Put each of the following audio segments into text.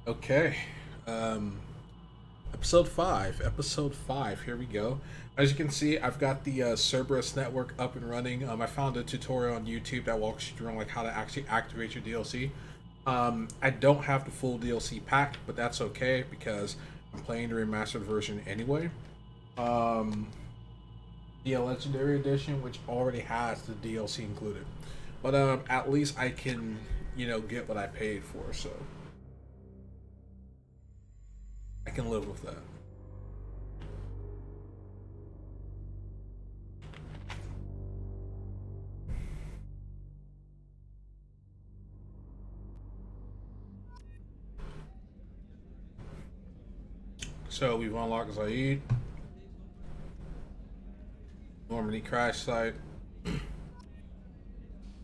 Okay. Um, episode 5. Episode 5. Here we go. As you can see, I've got the Cerberus network up and running. I found a tutorial on YouTube that walks you through like how to actually activate your DLC. I don't have the full DLC pack, but that's okay because I'm playing the remastered version anyway. Um, the Legendary Edition, which already has the DLC included. But at least I can, get what I paid for, so I can live with that. So we've unlocked Zaid, Normandy Crash Site,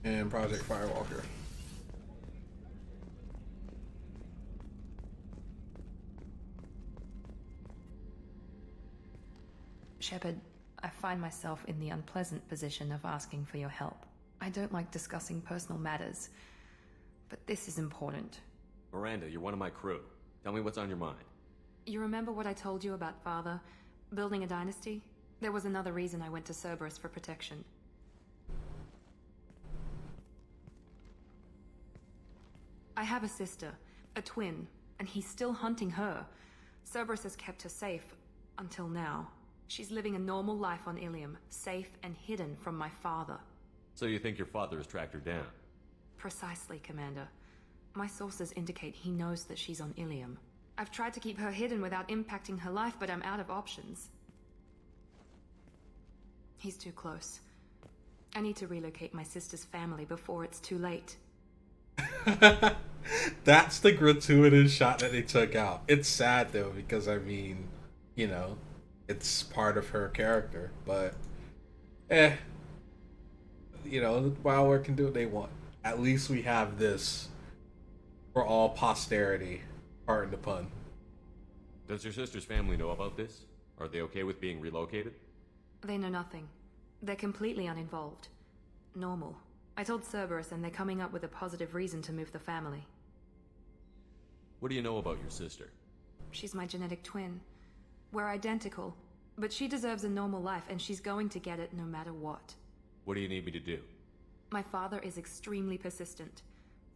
and Project Firewalker. Shepard, I find myself in the unpleasant position of asking for your help. I don't like discussing personal matters, but this is important. Miranda, you're one of my crew. Tell me what's on your mind. You remember what I told you about Father? Building a dynasty? There was another reason I went to Cerberus for protection. I have a sister, a twin, and he's still hunting her. Cerberus has kept her safe, until now. She's living a normal life on Ilium, safe and hidden from my father. So you think your father has tracked her down? Precisely, Commander. My sources indicate he knows that she's on Ilium. I've tried to keep her hidden without impacting her life, but I'm out of options. He's too close. I need to relocate my sister's family before it's too late. That's the gratuitous shot that they took out. It's sad though, because I mean, you know, it's part of her character, but eh, BioWare can do what they want. At least we have this for all posterity. Pardon the pun. Does your sister's family know about this? Are they okay with being relocated? They know nothing. They're completely uninvolved. Normal. I told Cerberus and they're coming up with a positive reason to move the family. What do you know about your sister? She's my genetic twin. We're identical, but she deserves a normal life and she's going to get it no matter what. What do you need me to do? My father is extremely persistent.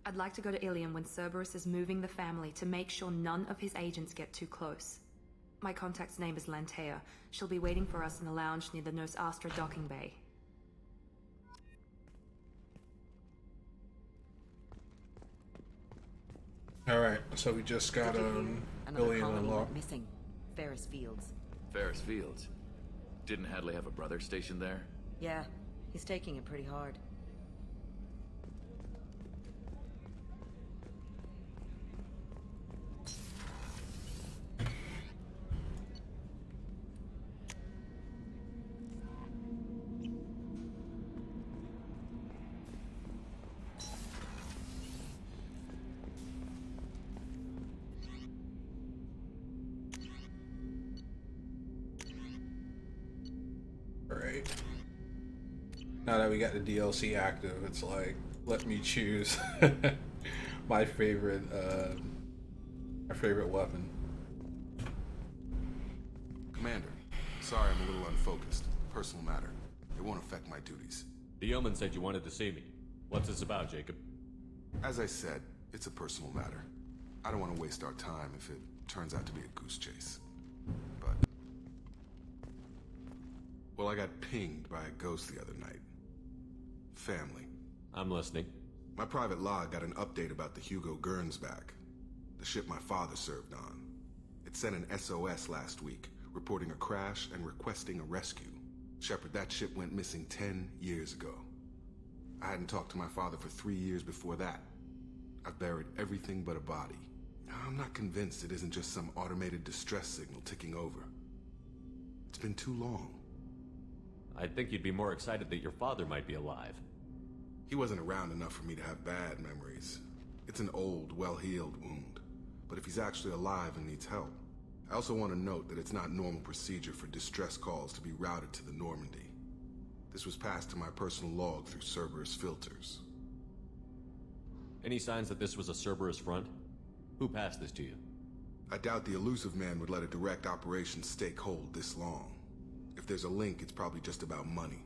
I'd like to go to Ilium when Cerberus is moving the family to make sure none of his agents get too close. My contact's name is Lantea. She'll be waiting for us in the lounge near the Nos Astra docking bay. Alright, so we just got Billy unlocked. Missing. Ferris Fields. Ferris Fields. Didn't Hadley have a brother stationed there? Yeah, he's taking it pretty hard. Alright. Now that we got the DLC active, it's like, let me choose my favorite weapon. Commander, sorry I'm a little unfocused. Personal matter. It won't affect my duties. The yeoman said you wanted to see me. What's this about, Jacob? As I said, it's a personal matter. I don't want to waste our time if it turns out to be a goose chase. But... well, I got pinged by a ghost the other night. Family. I'm listening. My private log got an update about the Hugo Gernsback, the ship my father served on. It sent an SOS last week, reporting a crash and requesting a rescue. Shepard, that ship went missing 10 years ago. I hadn't talked to my father for 3 years before that. I've buried everything but a body. I'm not convinced it isn't just some automated distress signal ticking over. It's been too long. I'd think you'd be more excited that your father might be alive. He wasn't around enough for me to have bad memories. It's an old, well-healed wound. But if he's actually alive and needs help, I also want to note that it's not normal procedure for distress calls to be routed to the Normandy. This was passed to my personal log through Cerberus filters. Any signs that this was a Cerberus front? Who passed this to you? I doubt the elusive man would let a direct operation stake hold this long. If there's a link, it's probably just about money.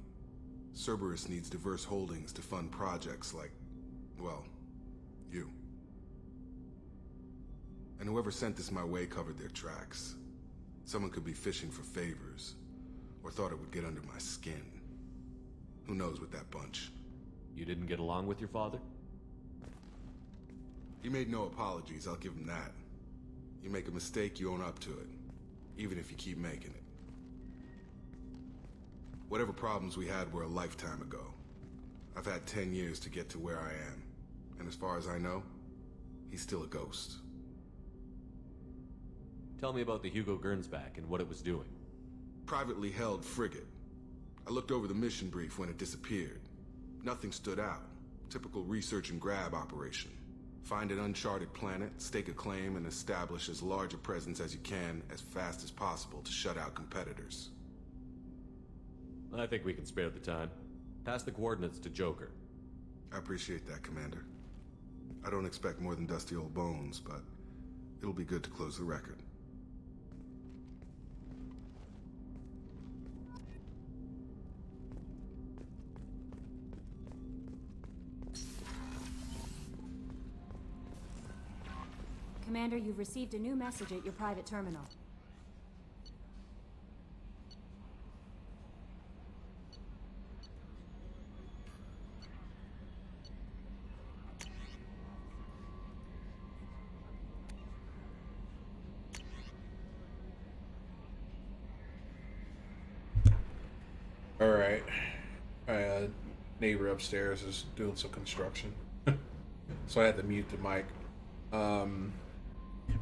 Cerberus needs diverse holdings to fund projects like, well, you. And whoever sent this my way covered their tracks. Someone could be fishing for favors, or thought it would get under my skin. Who knows with that bunch? You didn't get along with your father? He made no apologies, I'll give him that. You make a mistake, you own up to it, even if you keep making it. Whatever problems we had were a lifetime ago. I've had 10 years to get to where I am, and as far as I know, he's still a ghost. Tell me about the Hugo Gernsback and what it was doing. Privately held frigate. I looked over the mission brief when it disappeared. Nothing stood out. Typical research and grab operation. Find an uncharted planet, stake a claim, and establish as large a presence as you can as fast as possible to shut out competitors. I think we can spare the time. Pass the coordinates to Joker. I appreciate that, Commander. I don't expect more than dusty old bones, but it'll be good to close the record. Commander, you've received a new message at your private terminal. Alright. My neighbor upstairs is doing some construction. So I had to mute the mic.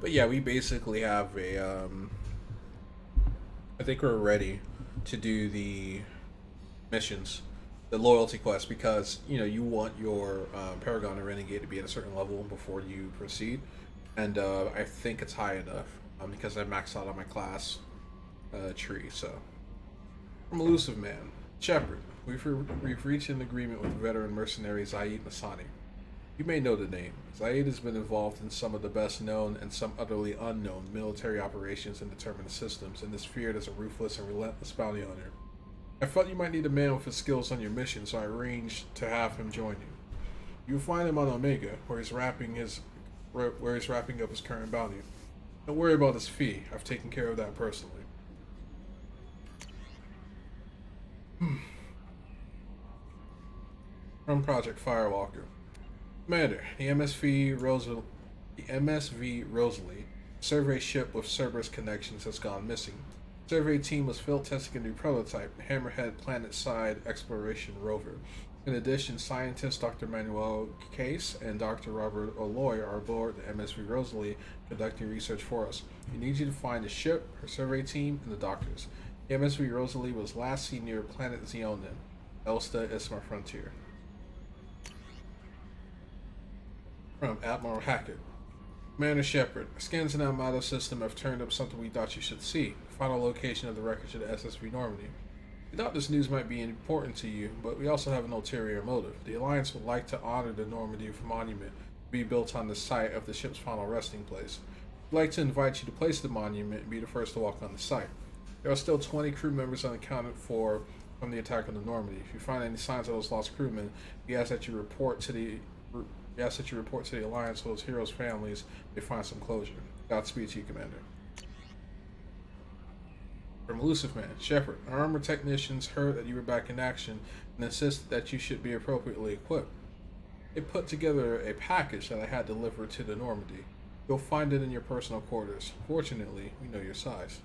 But yeah, we basically have a, I think we're ready to do the missions, the loyalty quest, because, you know, you want your Paragon and Renegade to be at a certain level before you proceed. And I think it's high enough because I maxed out on my class tree, so. From Elusive Man, Shepard, we've reached an agreement with veteran mercenary Zaid Masani. You may know the name. Zaid has been involved in some of the best known and some utterly unknown military operations in determined systems, and is feared as a ruthless and relentless bounty hunter. I felt you might need a man with his skills on your mission, so I arranged to have him join you. You'll find him on Omega, where he's wrapping up his current bounty. Don't worry about his fee. I've taken care of that personally. From Project Firewalker. Commander, the MSV Rosalie, survey ship with Cerberus connections, has gone missing. The survey team was field testing a new prototype, Hammerhead Planet-side Exploration Rover. In addition, scientists Dr. Manuel Case and Dr. Robert Oloy are aboard the MSV Rosalie conducting research for us. We need you to find the ship, her survey team, and the doctors. The MSV Rosalie was last seen near planet Xeonin. Elsta is my frontier. From Admiral Hackett. Commander Shepard, scans in our Armada system have turned up something we thought you should see. The final location of the wreckage of the SSV Normandy. We thought this news might be important to you, but we also have an ulterior motive. The Alliance would like to honor the Normandy monument to be built on the site of the ship's final resting place. We'd like to invite you to place the monument and be the first to walk on the site. There are still 20 crew members unaccounted for from the attack on the Normandy. If you find any signs of those lost crewmen, we ask that you report to the Alliance so those heroes' families may find some closure. Godspeed to you, Commander. From Elusive Man, Shepard, our armor technicians heard that you were back in action and insisted that you should be appropriately equipped. They put together a package that I had delivered to the Normandy. You'll find it in your personal quarters. Fortunately, we know your size.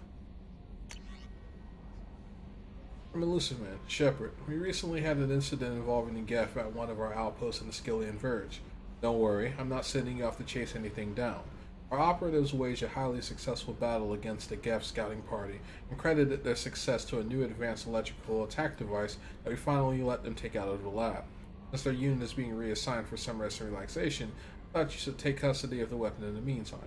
From Elusive Man, Shepard, we recently had an incident involving the Geth at one of our outposts in the Skillian Verge. Don't worry, I'm not sending you off to chase anything down. Our operatives waged a highly successful battle against the Geth scouting party and credited their success to a new advanced electrical attack device that we finally let them take out of the lab. Since their unit is being reassigned for some rest and relaxation, I thought you should take custody of the weapon in the meantime.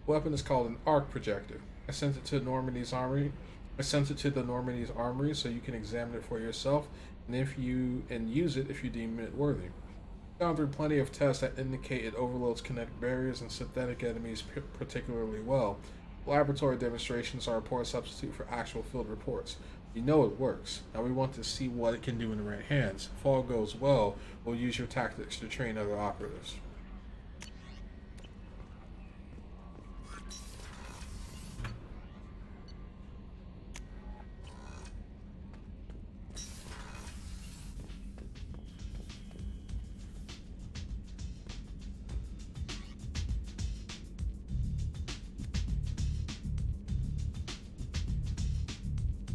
The weapon is called an arc projector. I sent it to Normandy's armory so you can examine it for yourself and use it if you deem it worthy. Gone through plenty of tests that indicate it overloads kinetic barriers and synthetic enemies particularly well. Laboratory demonstrations are a poor substitute for actual field reports. We know it works. Now we want to see what it can do in the right hands. If all goes well, we'll use your tactics to train other operatives.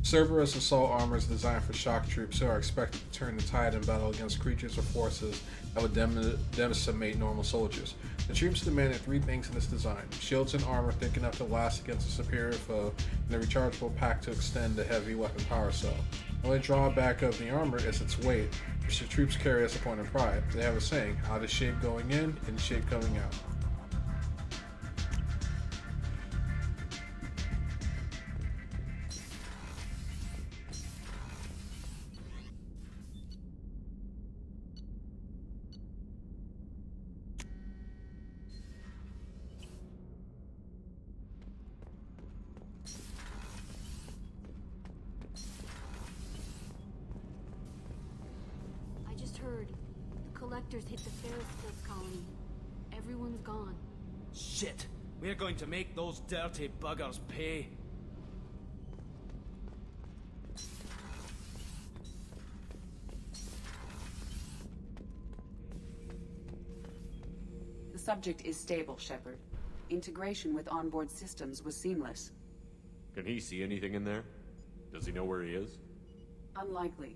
Cerberus assault armor is designed for shock troops who are expected to turn the tide in battle against creatures or forces that would decimate normal soldiers. The troops demanded three things in this design: shields and armor thick enough to last against a superior foe, and a rechargeable pack to extend the heavy weapon power cell. The only drawback of the armor is its weight, which the troops carry as a point of pride. They have a saying: out of shape going in shape coming out. I just heard. The collectors hit the Ferris Fields colony. Everyone's gone. Shit! We're going to make those dirty buggers pay. The subject is stable, Shepard. Integration with onboard systems was seamless. Can he see anything in there? Does he know where he is? Unlikely.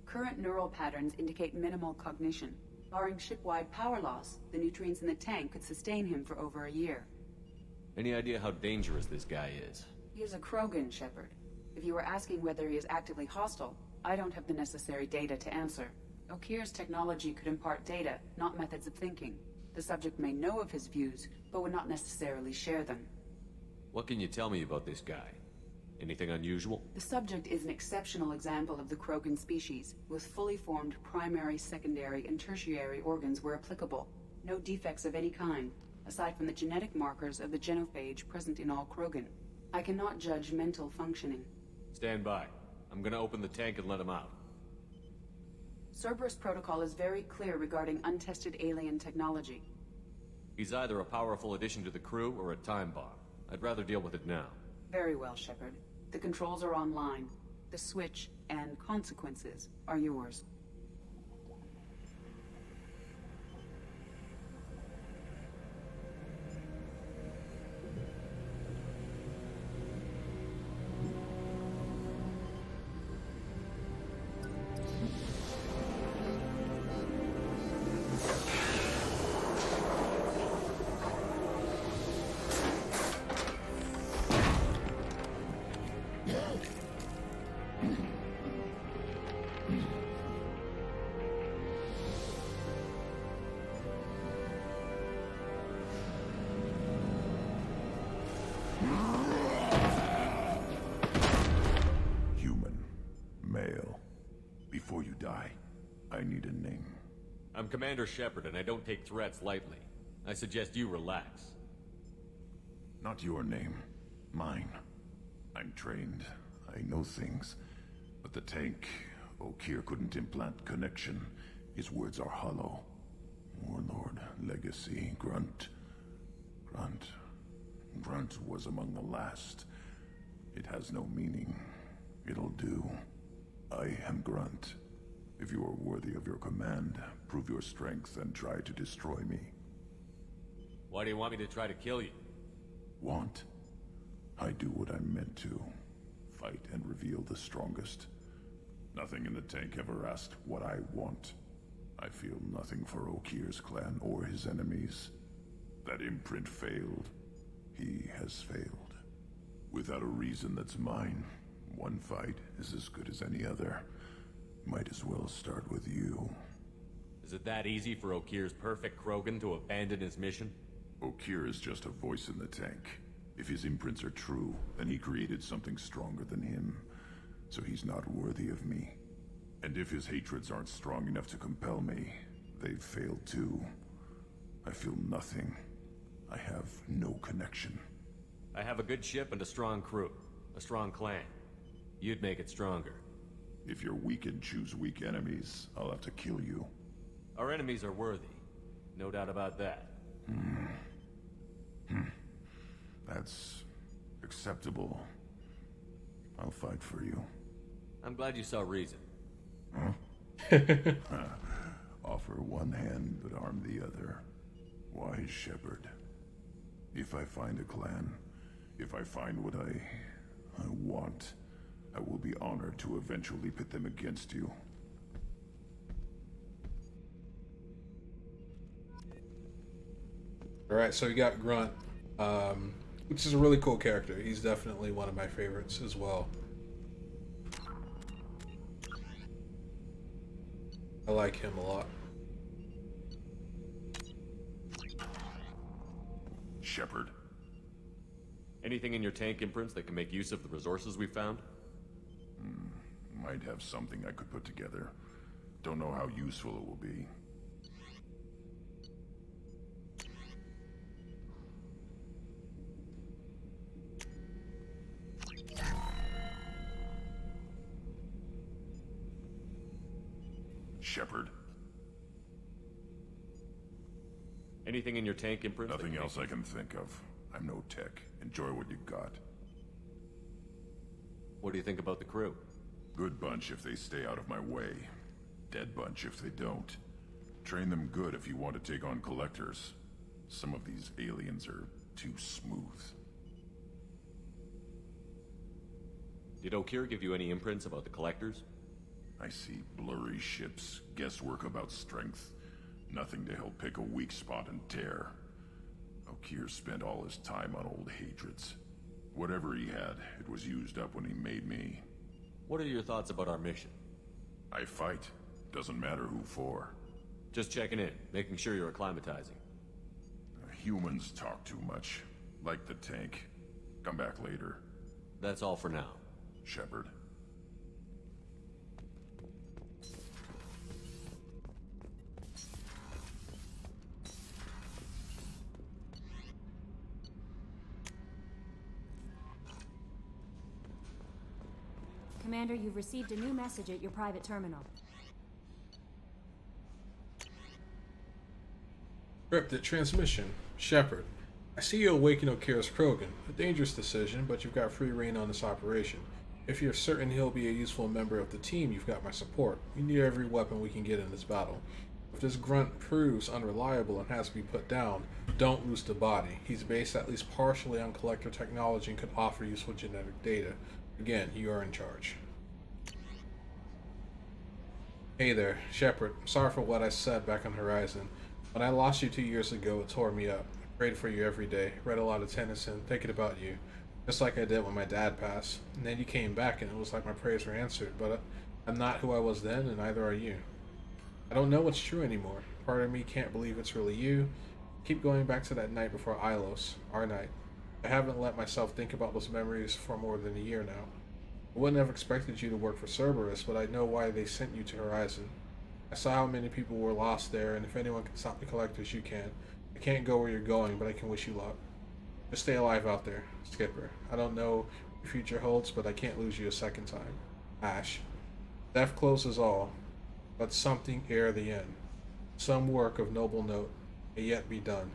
Current neural patterns indicate minimal cognition. Barring ship-wide power loss, the nutrients in the tank could sustain him for over a year. Any idea how dangerous this guy is? He is a Krogan, Shepard. If you were asking whether he is actively hostile, I don't have the necessary data to answer. Okir's technology could impart data, not methods of thinking. The subject may know of his views, but would not necessarily share them. What can you tell me about this guy? Anything unusual? The subject is an exceptional example of the Krogan species, with fully formed primary, secondary, and tertiary organs where applicable. No defects of any kind, aside from the genetic markers of the genophage present in all Krogan. I cannot judge mental functioning. Stand by. I'm gonna open the tank and let him out. Cerberus protocol is very clear regarding untested alien technology. He's either a powerful addition to the crew or a time bomb. I'd rather deal with it now. Very well, Shepard. The controls are online. The switch and consequences are yours. Before you die, I need a name. I'm Commander Shepard, and I don't take threats lightly. I suggest you relax. Not your name. Mine. I'm trained. I know things. But the tank, Okir couldn't implant connection. His words are hollow. Warlord, Legacy, Grunt. Grunt was among the last. It has no meaning. It'll do. I am Grunt. If you are worthy of your command, prove your strength and try to destroy me. Why do you want me to try to kill you? Want? I do what I'm meant to. Fight and reveal the strongest. Nothing in the tank ever asked what I want. I feel nothing for Okir's clan or his enemies. That imprint failed. He has failed. Without a reason that's mine, one fight is as good as any other. Might as well start with you. Is it that easy for Okir's perfect Krogan to abandon his mission? Okir is just a voice in the tank. If his imprints are true, then he created something stronger than him. So he's not worthy of me. And if his hatreds aren't strong enough to compel me, they've failed too. I feel nothing. I have no connection. I have a good ship and a strong crew. A strong clan. You'd make it stronger. If you're weak and choose weak enemies, I'll have to kill you. Our enemies are worthy. No doubt about that. That's acceptable. I'll fight for you. I'm glad you saw reason. Offer one hand, but arm the other. Wise Shepard. If I find a clan, if I find what I want, I will be honored to eventually pit them against you. Alright, so we got Grunt, which is a really cool character. He's definitely one of my favorites as well. I like him a lot. Shepard. Anything in your tank imprints that can make use of the resources we found? Might have something I could put together. Don't know how useful it will be. Shepard. Anything in your tank imprints? Nothing else I can think of. I'm no tech. Enjoy what you got. What do you think about the crew? Good bunch if they stay out of my way. Dead bunch if they don't. Train them good if you want to take on collectors. Some of these aliens are too smooth. Did Okir give you any imprints about the collectors? I see blurry ships, guesswork about strength. Nothing to help pick a weak spot and tear. Okir spent all his time on old hatreds. Whatever he had, it was used up when he made me. What are your thoughts about our mission? I fight. Doesn't matter who for. Just checking in, making sure you're acclimatizing. Humans talk too much. Like the tank. Come back later. That's all for now. Shepard. Commander, you've received a new message at your private terminal. Cryptic transmission. Shepard. I see you awaken Okira's Krogan. A dangerous decision, but you've got free reign on this operation. If you're certain he'll be a useful member of the team, you've got my support. We need every weapon we can get in this battle. If this grunt proves unreliable and has to be put down, don't lose the body. He's based at least partially on collector technology and could offer useful genetic data. Again, you are in charge. Hey there, Shepard. Sorry for what I said back on Horizon. When I lost you 2 years ago, it tore me up. I prayed for you every day, read a lot of Tennyson, thinking about you. Just like I did when my dad passed. And then you came back and it was like my prayers were answered, but I'm not who I was then and neither are you. I don't know what's true anymore. Part of me can't believe it's really you. I keep going back to that night before Ilos, our night. I haven't let myself think about those memories for more than a year now. I wouldn't have expected you to work for Cerberus, but I know why they sent you to Horizon. I saw how many people were lost there, and if anyone can stop the Collectors, you can. I can't go where you're going, but I can wish you luck. Just stay alive out there, Skipper. I don't know what your future holds, but I can't lose you a second time. Ash. Death closes all, but something ere the end. Some work of noble note may yet be done.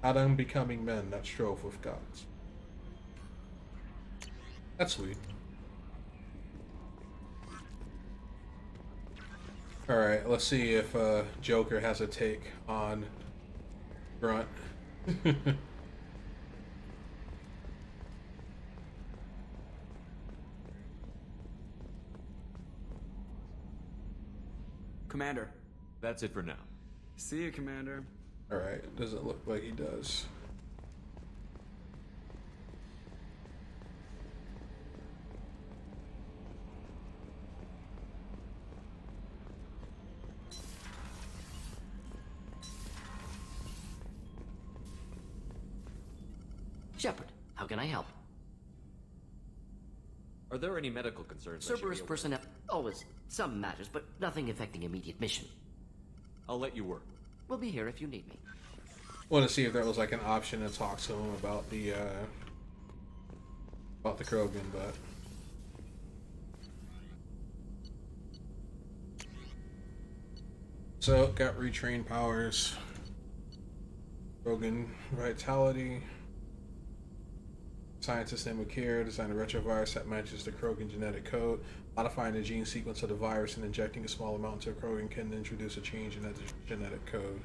Not unbecoming men that strove with gods. That's sweet. Alright, let's see if Joker has a take on Grunt. Commander. That's it for now. See you, Commander. Alright, doesn't look like he does. Shepard, how can I help? Are there any medical concerns? Cerberus personnel. Always some matters, but nothing affecting immediate mission. I'll let you work. We'll be here if you need me. Want to see if there was like an option to talk to him about the Krogan, but so got retrained powers. Krogan vitality. Scientist named Akira designed a retrovirus that matches the Krogan genetic code. Modifying the gene sequence of the virus and injecting a small amount into a Krogan can introduce a change in that genetic code.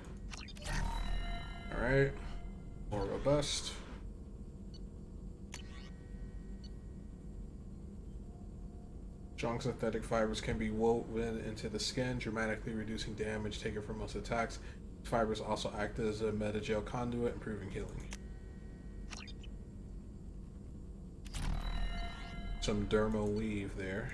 Alright. More robust. Strong synthetic fibers can be woven into the skin, dramatically reducing damage taken from most attacks. Fibers also act as a metagel conduit, improving healing. Some dermal weave there.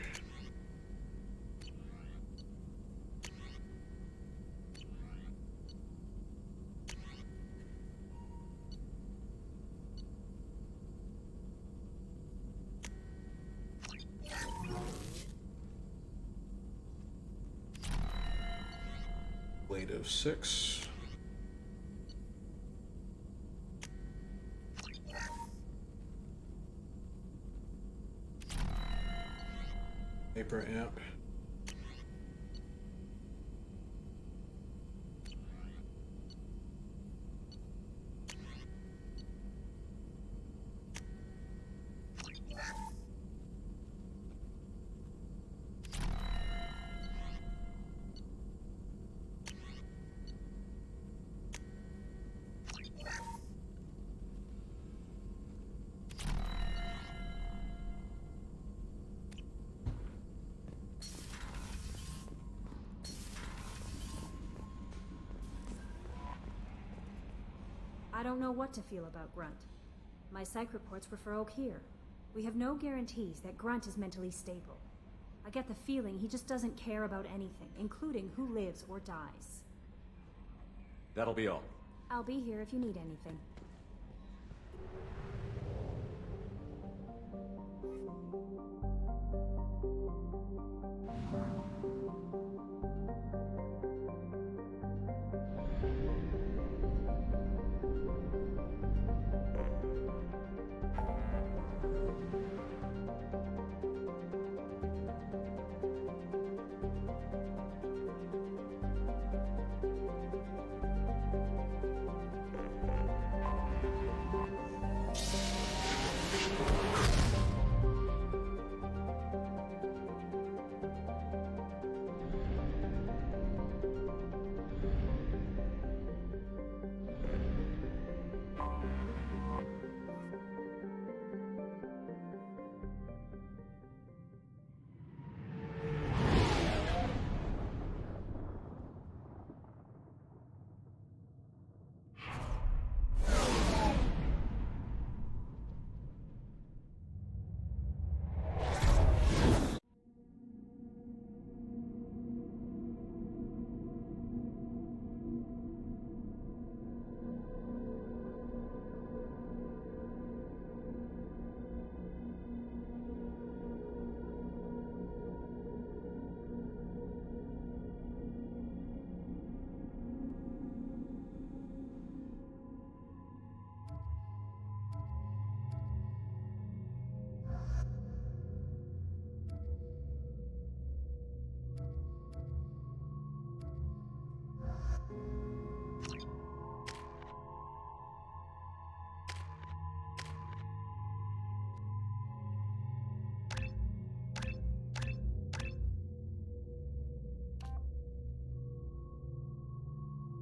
Blade of 6. Paper amp. I don't know what to feel about Grunt. My psych reports refer Oak here. We have no guarantees that Grunt is mentally stable. I get the feeling he just doesn't care about anything, including who lives or dies. That'll be all. I'll be here if you need anything.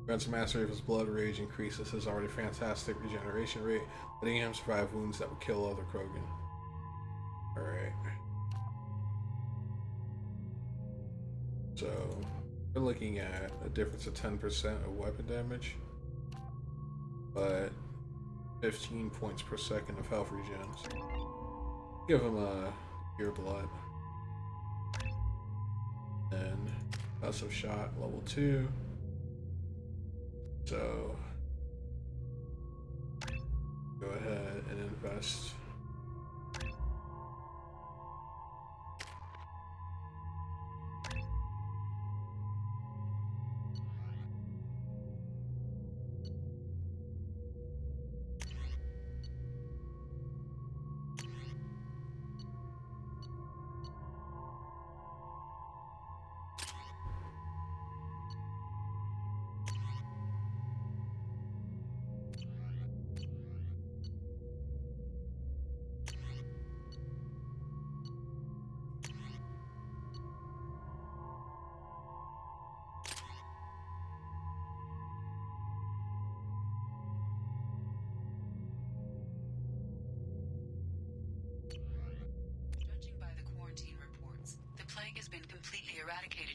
Grant's mastery of his blood rage increases his already fantastic regeneration rate, letting him survive wounds that would kill other Krogan. Alright. So, we're looking at a difference of 10% of weapon damage, but 15 points per second of health regens. Give him a pure blood. And passive shot, level 2. So, go ahead and invest.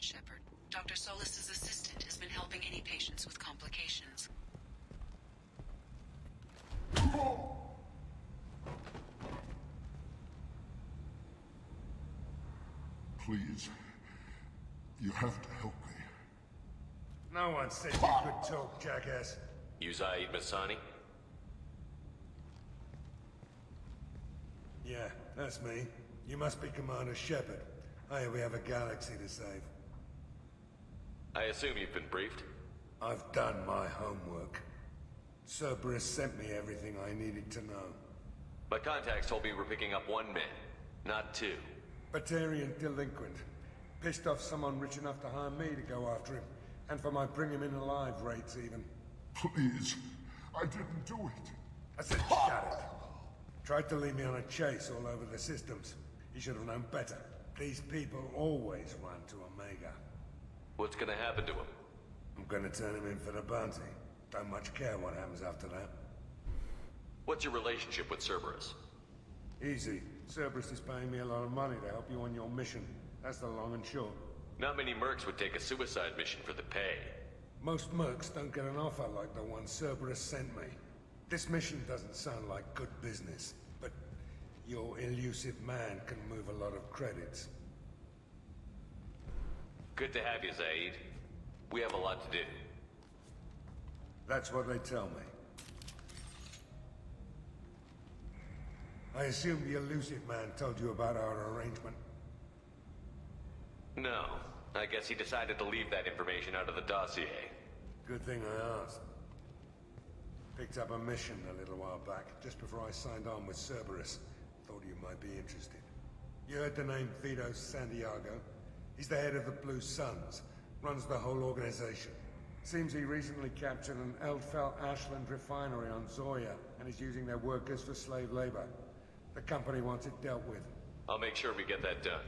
started, Shepard. Dr. Solis's assistant has been helping any patients with complications. Please. You have to help me. No one said you could talk, jackass. You Zaid Masani? Yeah, that's me. You must be Commander Shepard. Hey, we have a galaxy to save. I assume you've been briefed? I've done my homework. Cerberus sent me everything I needed to know. My contacts told me we're picking up 1 man, not 2. Batarian delinquent. Pissed off someone rich enough to hire me to go after him. And for my bring him in alive rates, even. Please. I didn't do it. I said shut it. Tried to lead me on a chase all over the systems. He should have known better. These people always run to Omega. What's gonna happen to him? I'm gonna turn him in for the bounty. Don't much care what happens after that. What's your relationship with Cerberus? Easy. Cerberus is paying me a lot of money to help you on your mission. That's the long and short. Not many mercs would take a suicide mission for the pay. Most mercs don't get an offer like the one Cerberus sent me. This mission doesn't sound like good business, but your elusive man can move a lot of credits. Good to have you, Zaid. We have a lot to do. That's what they tell me. I assume the elusive man told you about our arrangement. No. I guess he decided to leave that information out of the dossier. Good thing I asked. Picked up a mission a little while back, just before I signed on with Cerberus. Thought you might be interested. You heard the name Vito Santiago? He's the head of the Blue Suns. Runs the whole organization. Seems he recently captured an Eldfell Ashland refinery on Zoya, and is using their workers for slave labor. The company wants it dealt with. I'll make sure we get that done.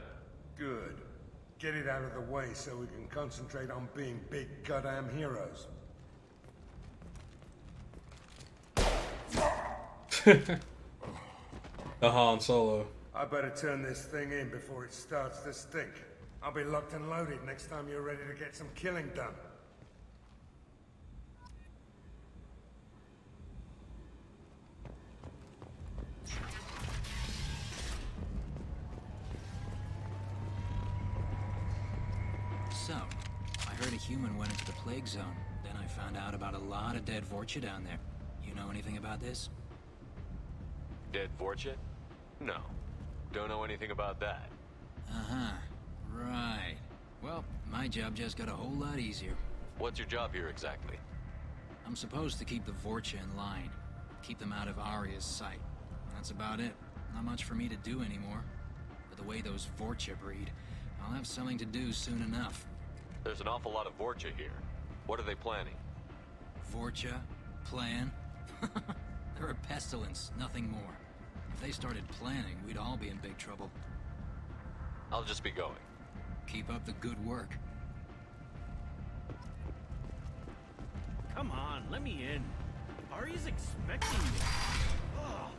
Good. Get it out of the way so we can concentrate on being big goddamn heroes. The Han Solo. I better turn this thing in before it starts to stink. I'll be locked and loaded next time you're ready to get some killing done. So, I heard a human went into the plague zone. Then I found out about a lot of dead Vorcha down there. You know anything about this? Dead Vorcha? No. Don't know anything about that. Uh-huh. Right. Well, my job just got a whole lot easier. What's your job here exactly? I'm supposed to keep the Vorcha in line. Keep them out of Arya's sight. That's about it. Not much for me to do anymore. But the way those Vorcha breed, I'll have something to do soon enough. There's an awful lot of Vorcha here. What are they planning? Vorcha? Plan? They're a pestilence, nothing more. If they started planning, we'd all be in big trouble. I'll just be going. Keep up the good work. Come on, let me in. Arya's expecting me. Ugh.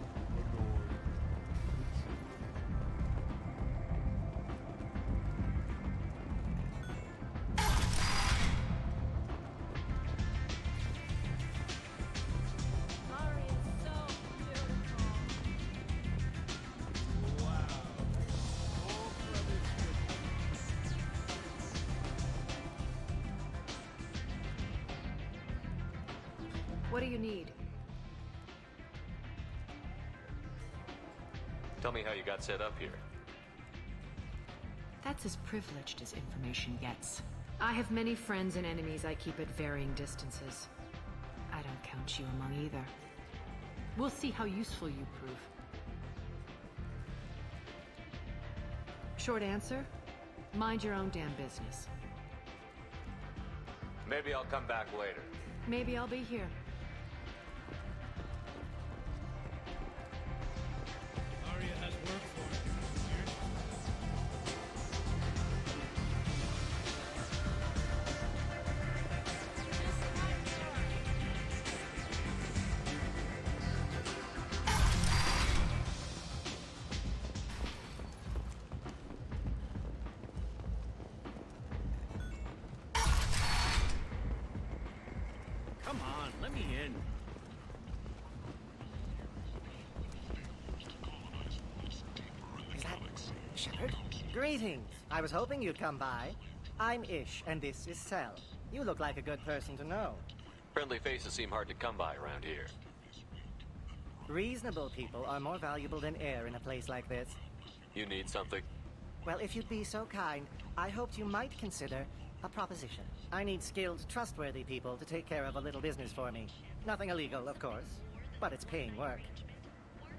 What do you need? Tell me how you got set up here. That's as privileged as information gets. I have many friends and enemies I keep at varying distances. I don't count you among either. We'll see how useful you prove. Short answer? Mind your own damn business. Maybe I'll come back later. Maybe I'll be here. Arya has work for us. me in. Is that Shepard? Greetings. I was hoping you'd come by. I'm Ish, and this is Cell. You look like a good person to know. Friendly faces seem hard to come by around here. Reasonable people are more valuable than air in a place like this. You need something? Well, if you'd be so kind, I hoped you might consider a proposition. I need skilled, trustworthy people to take care of a little business for me. Nothing illegal, of course, but it's paying work.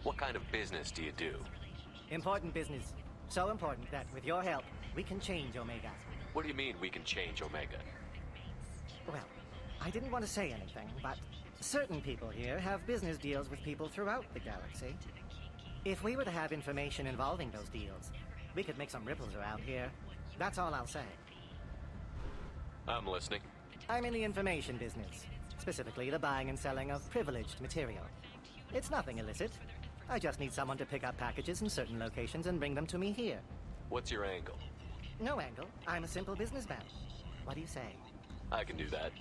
What kind of business do you do? Important business. So important that, with your help, we can change Omega. What do you mean we can change Omega? Well, I didn't want to say anything, but certain people here have business deals with people throughout the galaxy. If we were to have information involving those deals, we could make some ripples around here. That's all I'll say. I'm listening. I'm in the information business, specifically the buying and selling of privileged material. It's nothing illicit. I just need someone to pick up packages in certain locations and bring them to me here. What's your angle? No angle. I'm a simple businessman. What do you say? I can do that.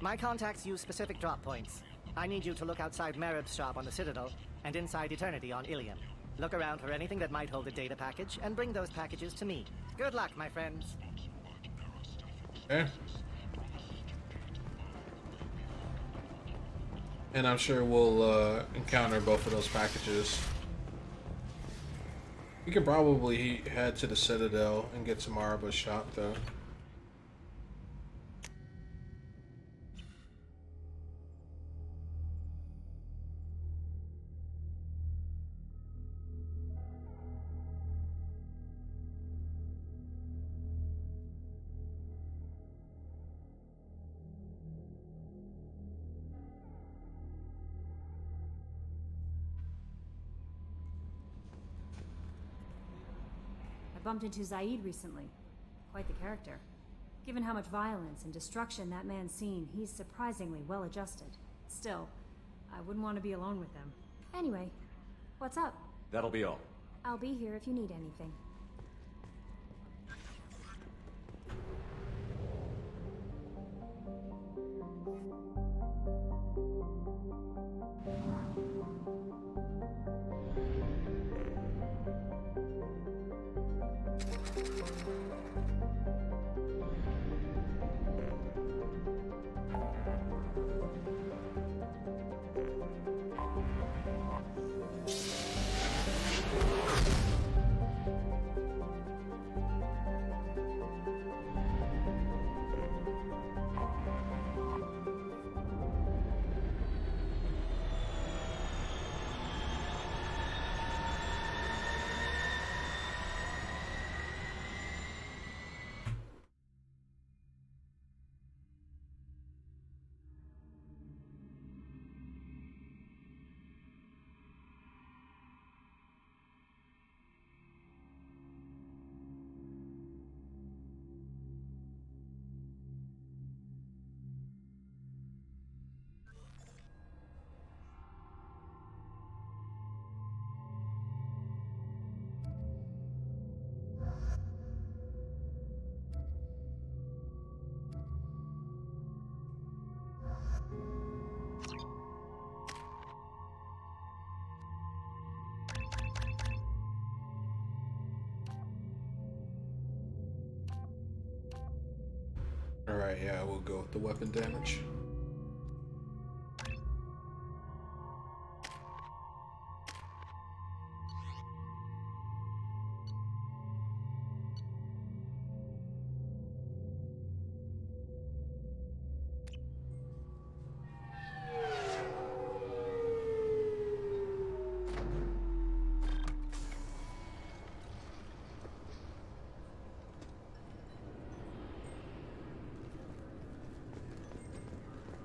My contacts use specific drop points. I need you to look outside Merib's shop on the Citadel and inside Eternity on Ilium. Look around for anything that might hold a data package and bring those packages to me. Good luck, my friends. Okay. And I'm sure we'll encounter both of those packages. We could probably head to the Citadel and get some Araba's shop, though. I bumped into Zaid recently. Quite the character. Given how much violence and destruction that man's seen, he's surprisingly well adjusted. Still, I wouldn't want to be alone with him. Anyway, what's up? That'll be all. I'll be here if you need anything. Alright, yeah, we'll go with the weapon damage.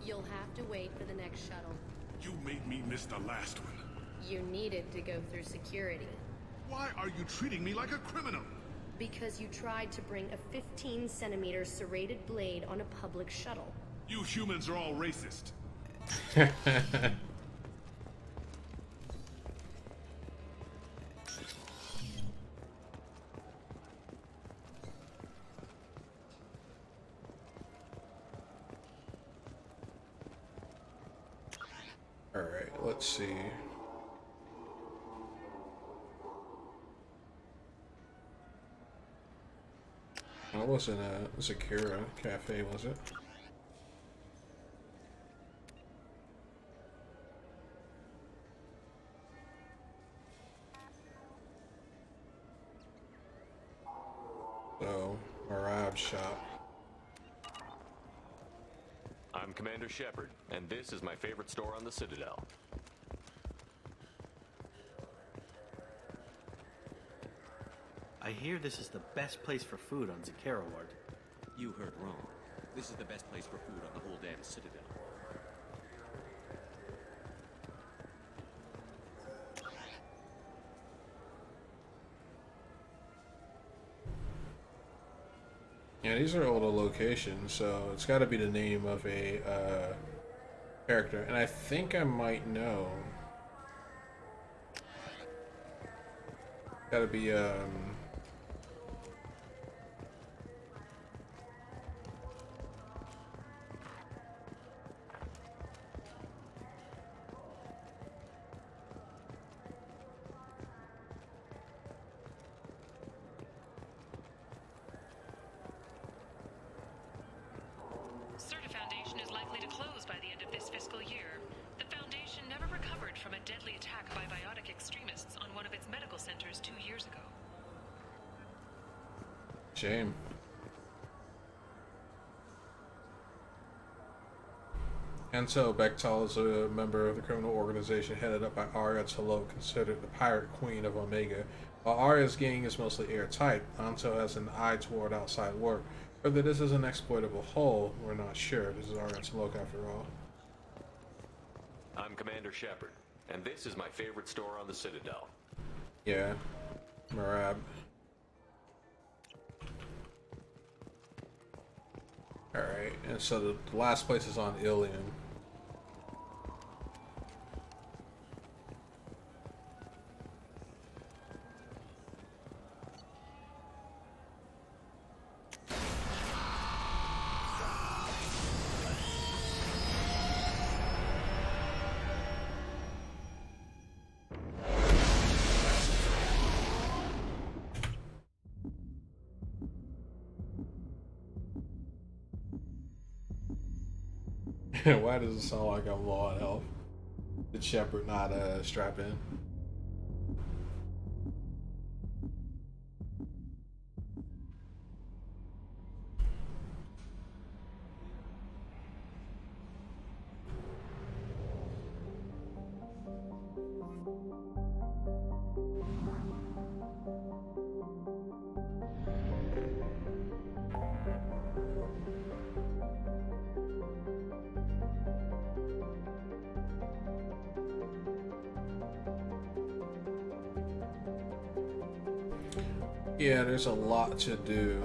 You'll have to wait for the next shuttle. You made me miss the last one. You needed to go through security. Why are you treating me like a criminal? Because you tried to bring a 15-centimeter serrated blade on a public shuttle. You humans are all racist. let's see. That wasn't a Zakura cafe, was it? So, Marab shop. I'm Commander Shepard, and this is my favorite store on the Citadel. I hear this is the best place for food on Zakara Ward. You heard wrong. This is the best place for food on the whole damn Citadel. Yeah, these are older locations, so it's got to be the name of a character. And I think I might know. Got to be Foundation is likely to close by the end of this fiscal year. The Foundation never recovered from a deadly attack by biotic extremists on one of its medical centers 2 years ago. Shame. And so Bechtel is a member of the criminal organization headed up by Arya T'Loak, considered the pirate queen of Omega. While Arya's gang is mostly airtight, Anto has an eye toward outside work. Whether this is an exploitable hole, we're not sure. This is Arya T'Loak after all. I'm Commander Shepard, and this is my favorite store on the Citadel. Yeah, Marab. Alright, and so the last place is on Ilium. Why does it sound like I'm low on health? Did Shepard not strap in? Yeah, there's a lot to do.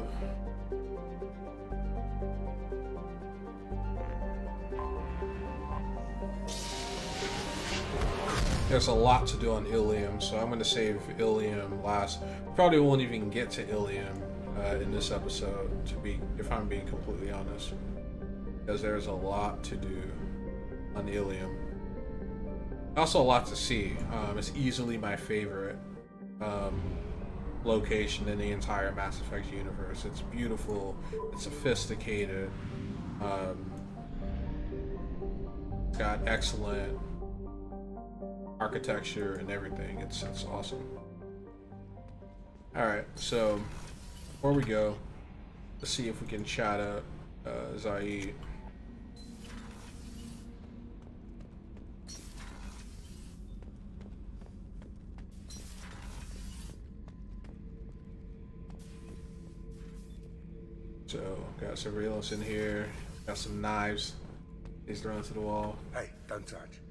There's a lot to do on Ilium, so I'm going to save Ilium last. Probably won't even get to Ilium in this episode, if I'm being completely honest, because there's a lot to do on Ilium. Also, a lot to see. It's easily my favorite location in the entire Mass Effect universe. It's beautiful, it's sophisticated, it's got excellent architecture and everything. It's awesome. Alright, so before we go, let's see if we can chat up Zaid. So, got surveillance in here, got some knives. He's thrown to the wall. Hey, don't touch.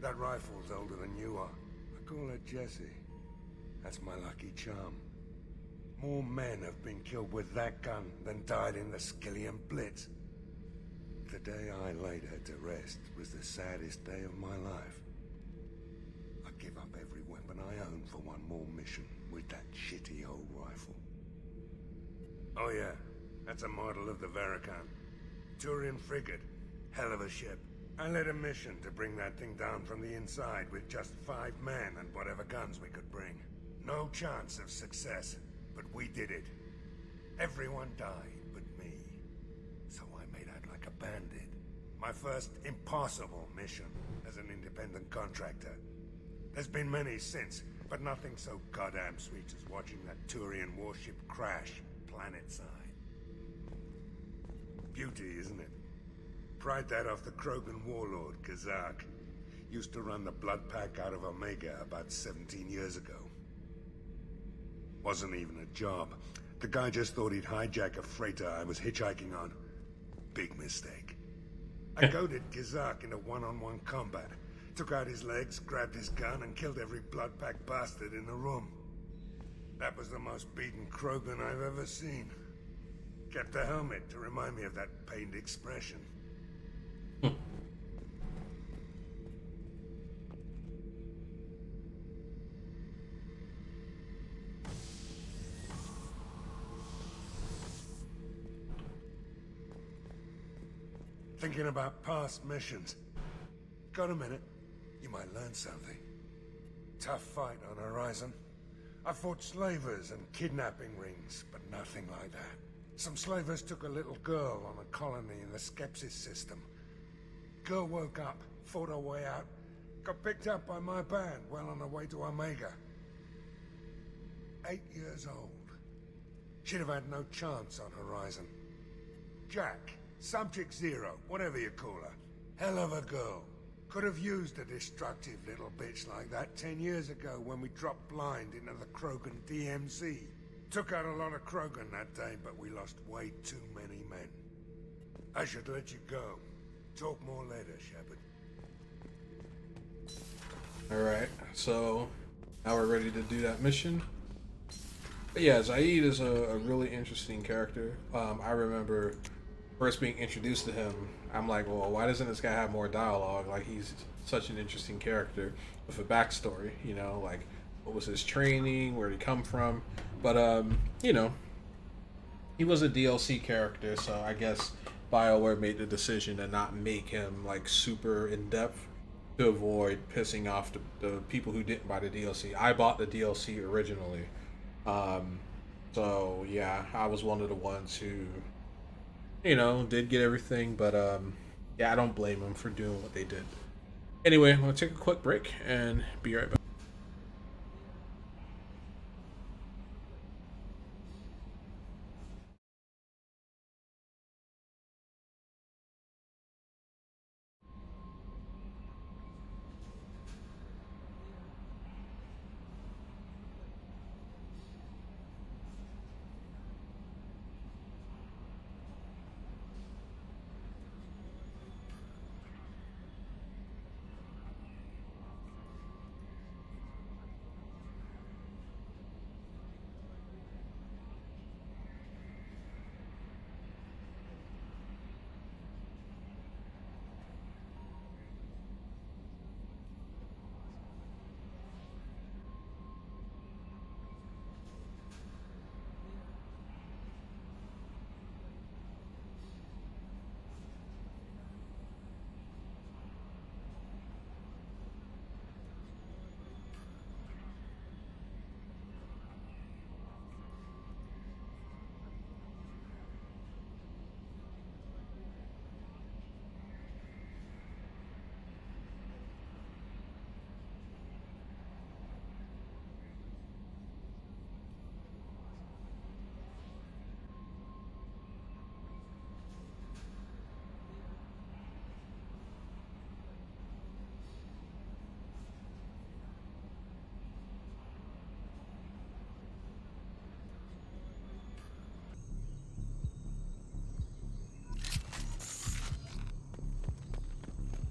That rifle's older than you are. I call her Jessie. That's my lucky charm. More men have been killed with that gun than died in the Skillian Blitz. The day I laid her to rest was the saddest day of my life. I give up every weapon I own for one more mission with that shitty old rifle. Oh yeah. That's a model of the Verican. Turian frigate. Hell of a ship. I led a mission to bring that thing down from the inside with just 5 men and whatever guns we could bring. No chance of success, but we did it. Everyone died but me. So I made out like a bandit. My first impossible mission as an independent contractor. There's been many since, but nothing so goddamn sweet as watching that Turian warship crash planet-side. Beauty, isn't it? Pried that off the Krogan warlord, Kazak. Used to run the blood pack out of Omega about 17 years ago. Wasn't even a job. The guy just thought he'd hijack a freighter I was hitchhiking on. Big mistake. I goaded Kazak into one-on-one combat. Took out his legs, grabbed his gun, and killed every blood pack bastard in the room. That was the most beaten Krogan I've ever seen. Kept a helmet to remind me of that pained expression. Thinking about past missions. Got a minute? You might learn something. Tough fight on Horizon. I fought slavers and kidnapping rings, but nothing like that. Some slavers took a little girl on a colony in the Skepsis system. Girl woke up, fought her way out, got picked up by my band well on her way to Omega. 8 years old. She'd have had no chance on Horizon. Jack, Subject Zero, whatever you call her. Hell of a girl. Could have used a destructive little bitch like that 10 years ago when we dropped blind into the Krogan DMZ. Took out a lot of Krogan that day, but we lost way too many men. I should let you go. Talk more later, Shepard. Alright, so now we're ready to do that mission. But yeah, Zaid is a really interesting character. I remember first being introduced to him, I'm like, well, why doesn't this guy have more dialogue? Like, he's such an interesting character with a backstory, you know, like, what was his training, where did he come from? But, you know, he was a DLC character, so I guess BioWare made the decision to not make him, like, super in-depth to avoid pissing off the people who didn't buy the DLC. I bought the DLC originally. So, yeah, I was one of the ones who, you know, did get everything, but yeah, I don't blame them for doing what they did. Anyway, I'm gonna take a quick break and be right back.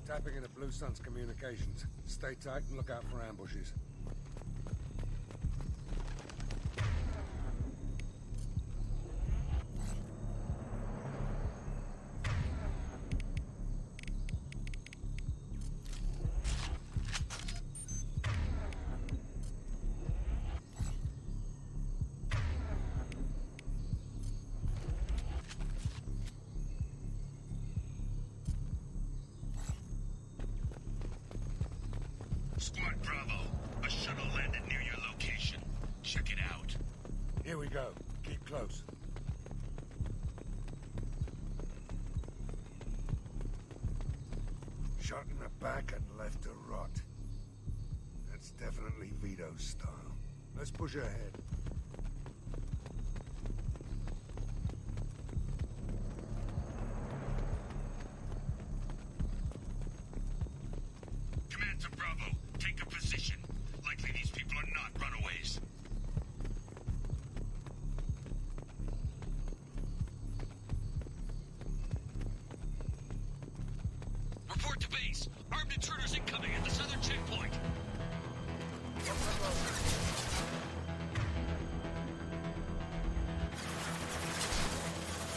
Tapping into Blue Sun's communications. Stay tight and look out for ambushes. Squad Bravo, a shuttle landed near your location. Check it out. Here we go. Keep close. Shot in the back and left to rot. That's definitely Vito's style. Let's push ahead. Command to Bravo. Take a position. Likely these people are not runaways. Report to base. Armed intruders incoming at the southern checkpoint.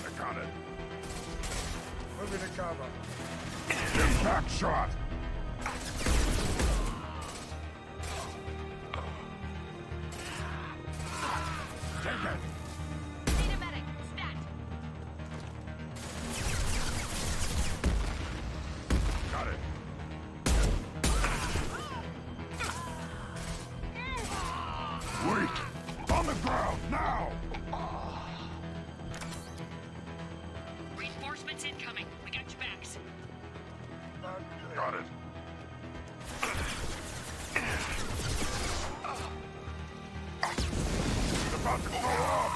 I got it. Moving to cover. Impact shot! Take it! Need a medic. Stat. Got it. Weak! On the ground, now! Reinforcements incoming. We got your backs. Got it. It's about to go off!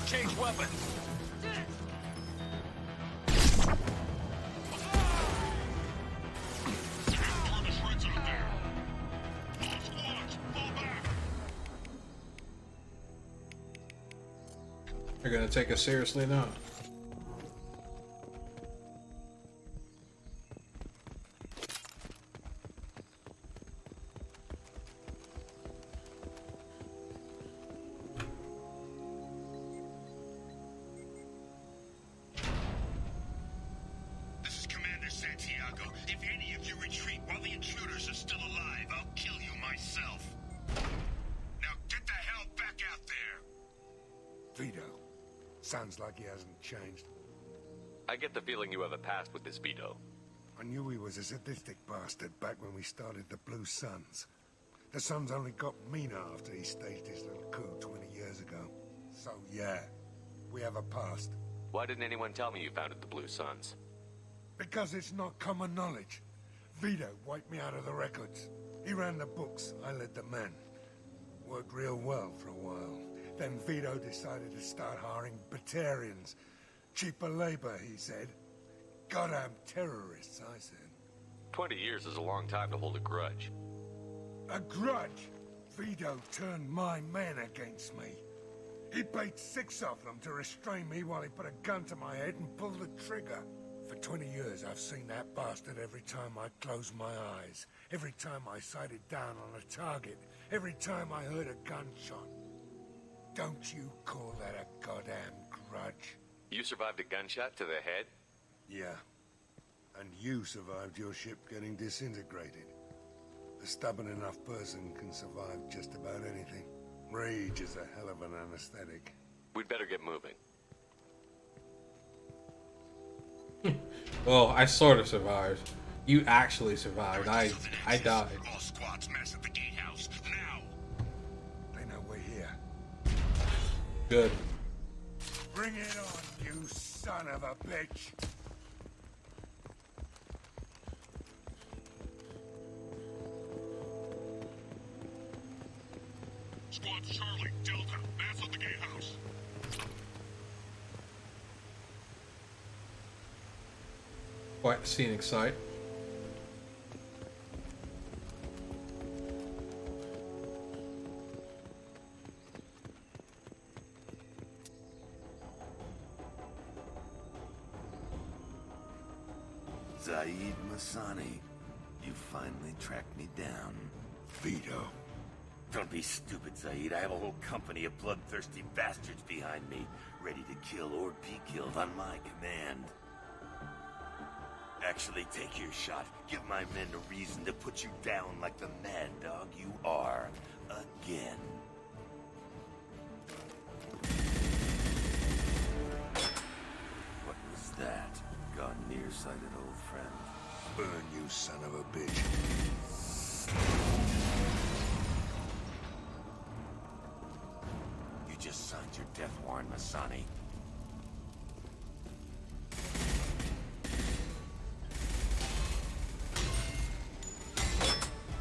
Change weapons. They're gonna take us seriously now. This is Commander Santiago. If any of you retreat while the intruders are still alive, I'll kill you myself. Now get the hell back out there! Vito. Sounds like he hasn't changed. I get the feeling you have a past with this Vito. I knew he was a sadistic bastard back when we started the Blue Suns. The Suns only got meaner after he staged his little coup 20 years ago. So yeah, we have a past. Why didn't anyone tell me you founded the Blue Suns? Because it's not common knowledge. Vito wiped me out of the records. He ran the books, I led the men. Worked real well for a while. Then Vito decided to start hiring Batarians. Cheaper labor, he said. Goddamn terrorists, I said. 20 years is a long time to hold a grudge. A grudge? Vito turned my men against me. He paid 6 of them to restrain me while he put a gun to my head and pulled the trigger. For 20 years, I've seen that bastard every time I closed my eyes. Every time I sighted down on a target. Every time I heard a gunshot. Don't you call that a goddamn grudge? You survived a gunshot to the head? Yeah. And you survived your ship getting disintegrated. A stubborn enough person can survive just about anything. Rage is a hell of an anesthetic. We'd better get moving. Well, I sort of survived. You actually survived. I died. All squads mass at the gatehouse, now! They know we're here. Good. Bring it on, you son of a bitch! Squad Charlie, Delta, mass at the gatehouse. Quite a scenic sight. Zaid Masani, you finally tracked me down. Vito. Don't be stupid, Zaid. I have a whole company of bloodthirsty bastards behind me, ready to kill or be killed on my command. Actually, take your shot. Give my men a reason to put you down like the mad dog you are. Again. What was that? Gone nearsighted, old friend. Burn, you son of a bitch. You just signed your death warrant, Masani.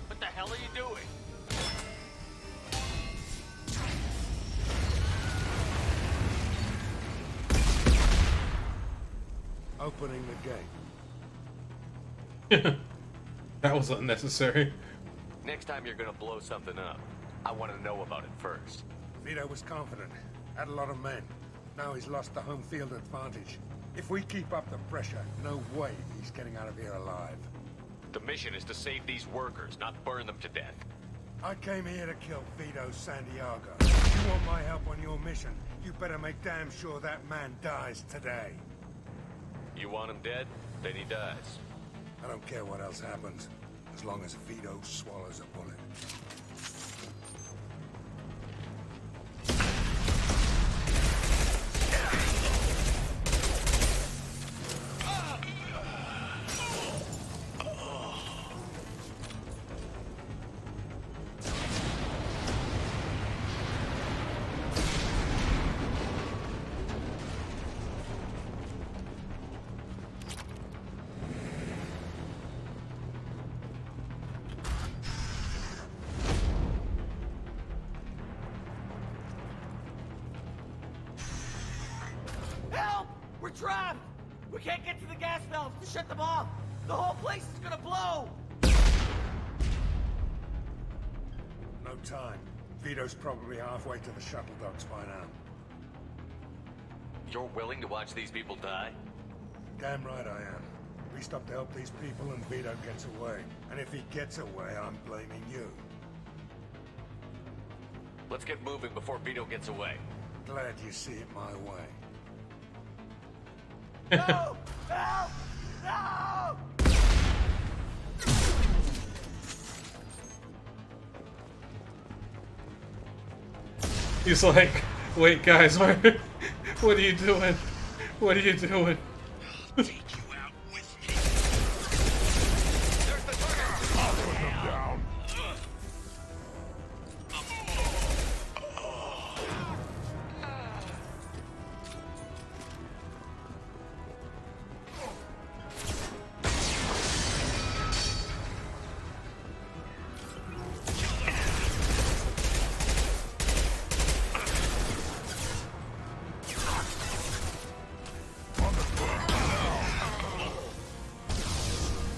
What the hell are you doing? Opening the gate. That was unnecessary. Next time you're gonna blow something up, I want to know about it first. Vito was confident. Had a lot of men. Now he's lost the home field advantage. If we keep up the pressure, no way he's getting out of here alive. The mission is to save these workers, not burn them to death. I came here to kill Vito Santiago. If you want my help on your mission, you better make damn sure that man dies today. You want him dead? Then he dies. I don't care what else happens, as long as Vito swallows a bullet. Help! We're trapped! We can't get to the gas valves to shut them off! The whole place is gonna blow! No time. Vito's probably halfway to the shuttle docks by now. You're willing to watch these people die? Damn right I am. We stop to help these people and Vito gets away. And if he gets away, I'm blaming you. Let's get moving before Vito gets away. Glad you see it my way. No! Help! No! He's like, wait guys, what are you doing? What are you doing?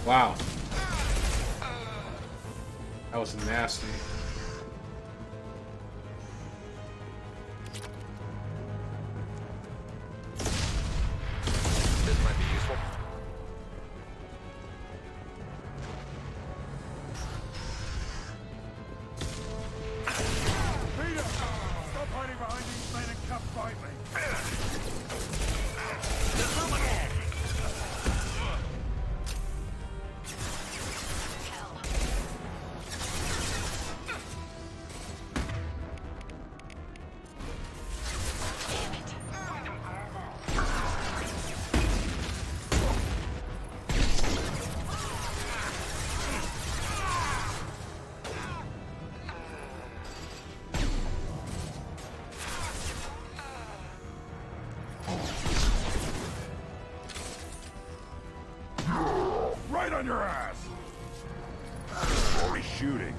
Wow. That was nasty. This might be useful. Vito! Stop hiding behind these men and come fight me! Right on your ass! Already shooting.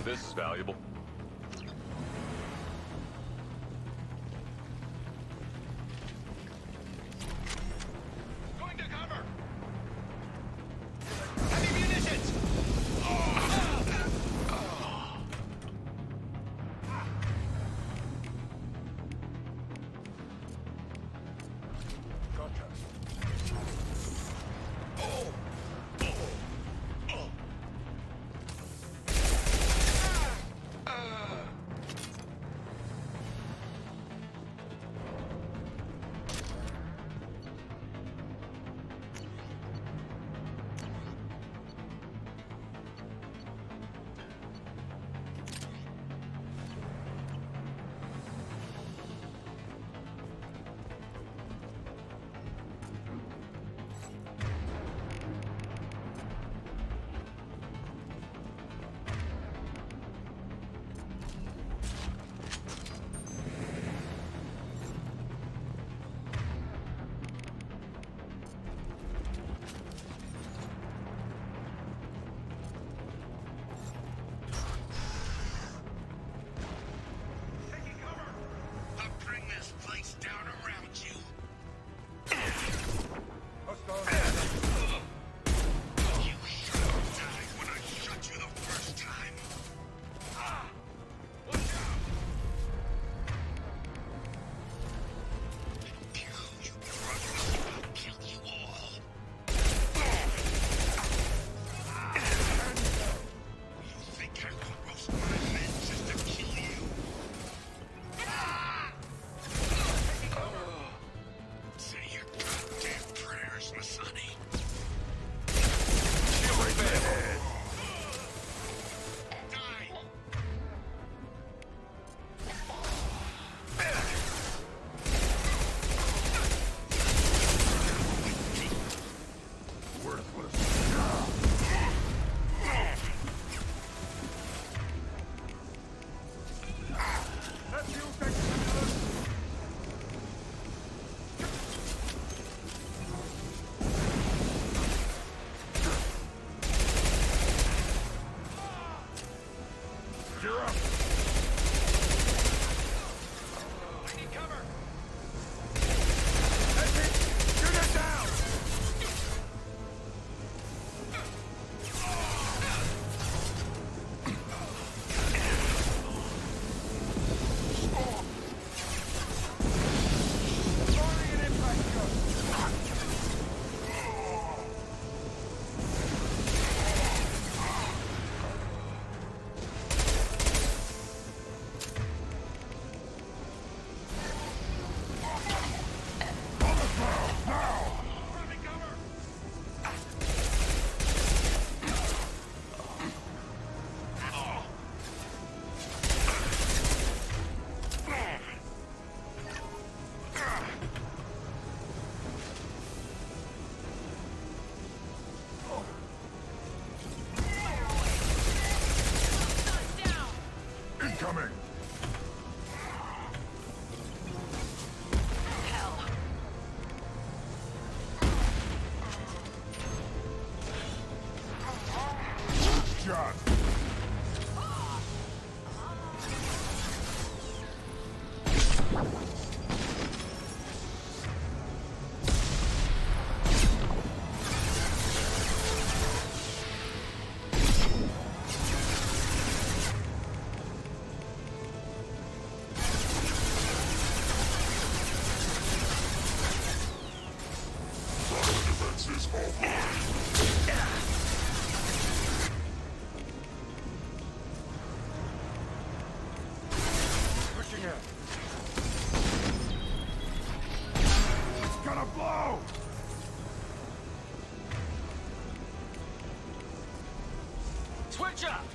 This is valuable. Going to cover! Heavy munitions! cover! That's it! Shoot it down! Firing an impact gun! Incoming! Shot! Defenses offline. Pushing in. It's gonna blow! Switch up!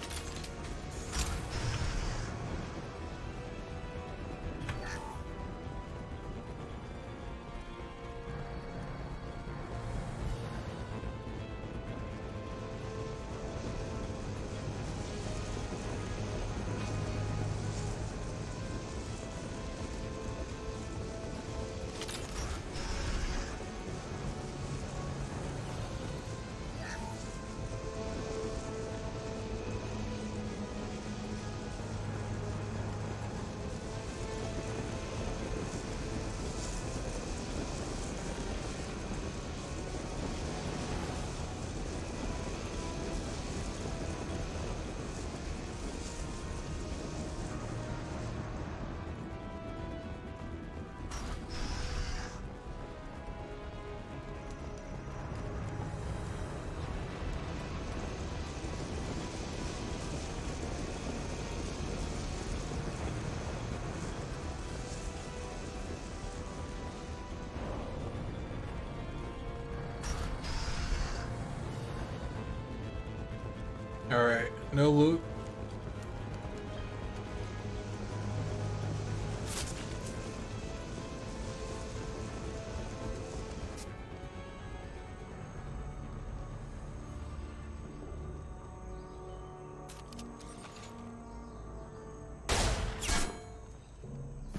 Alright, no loot.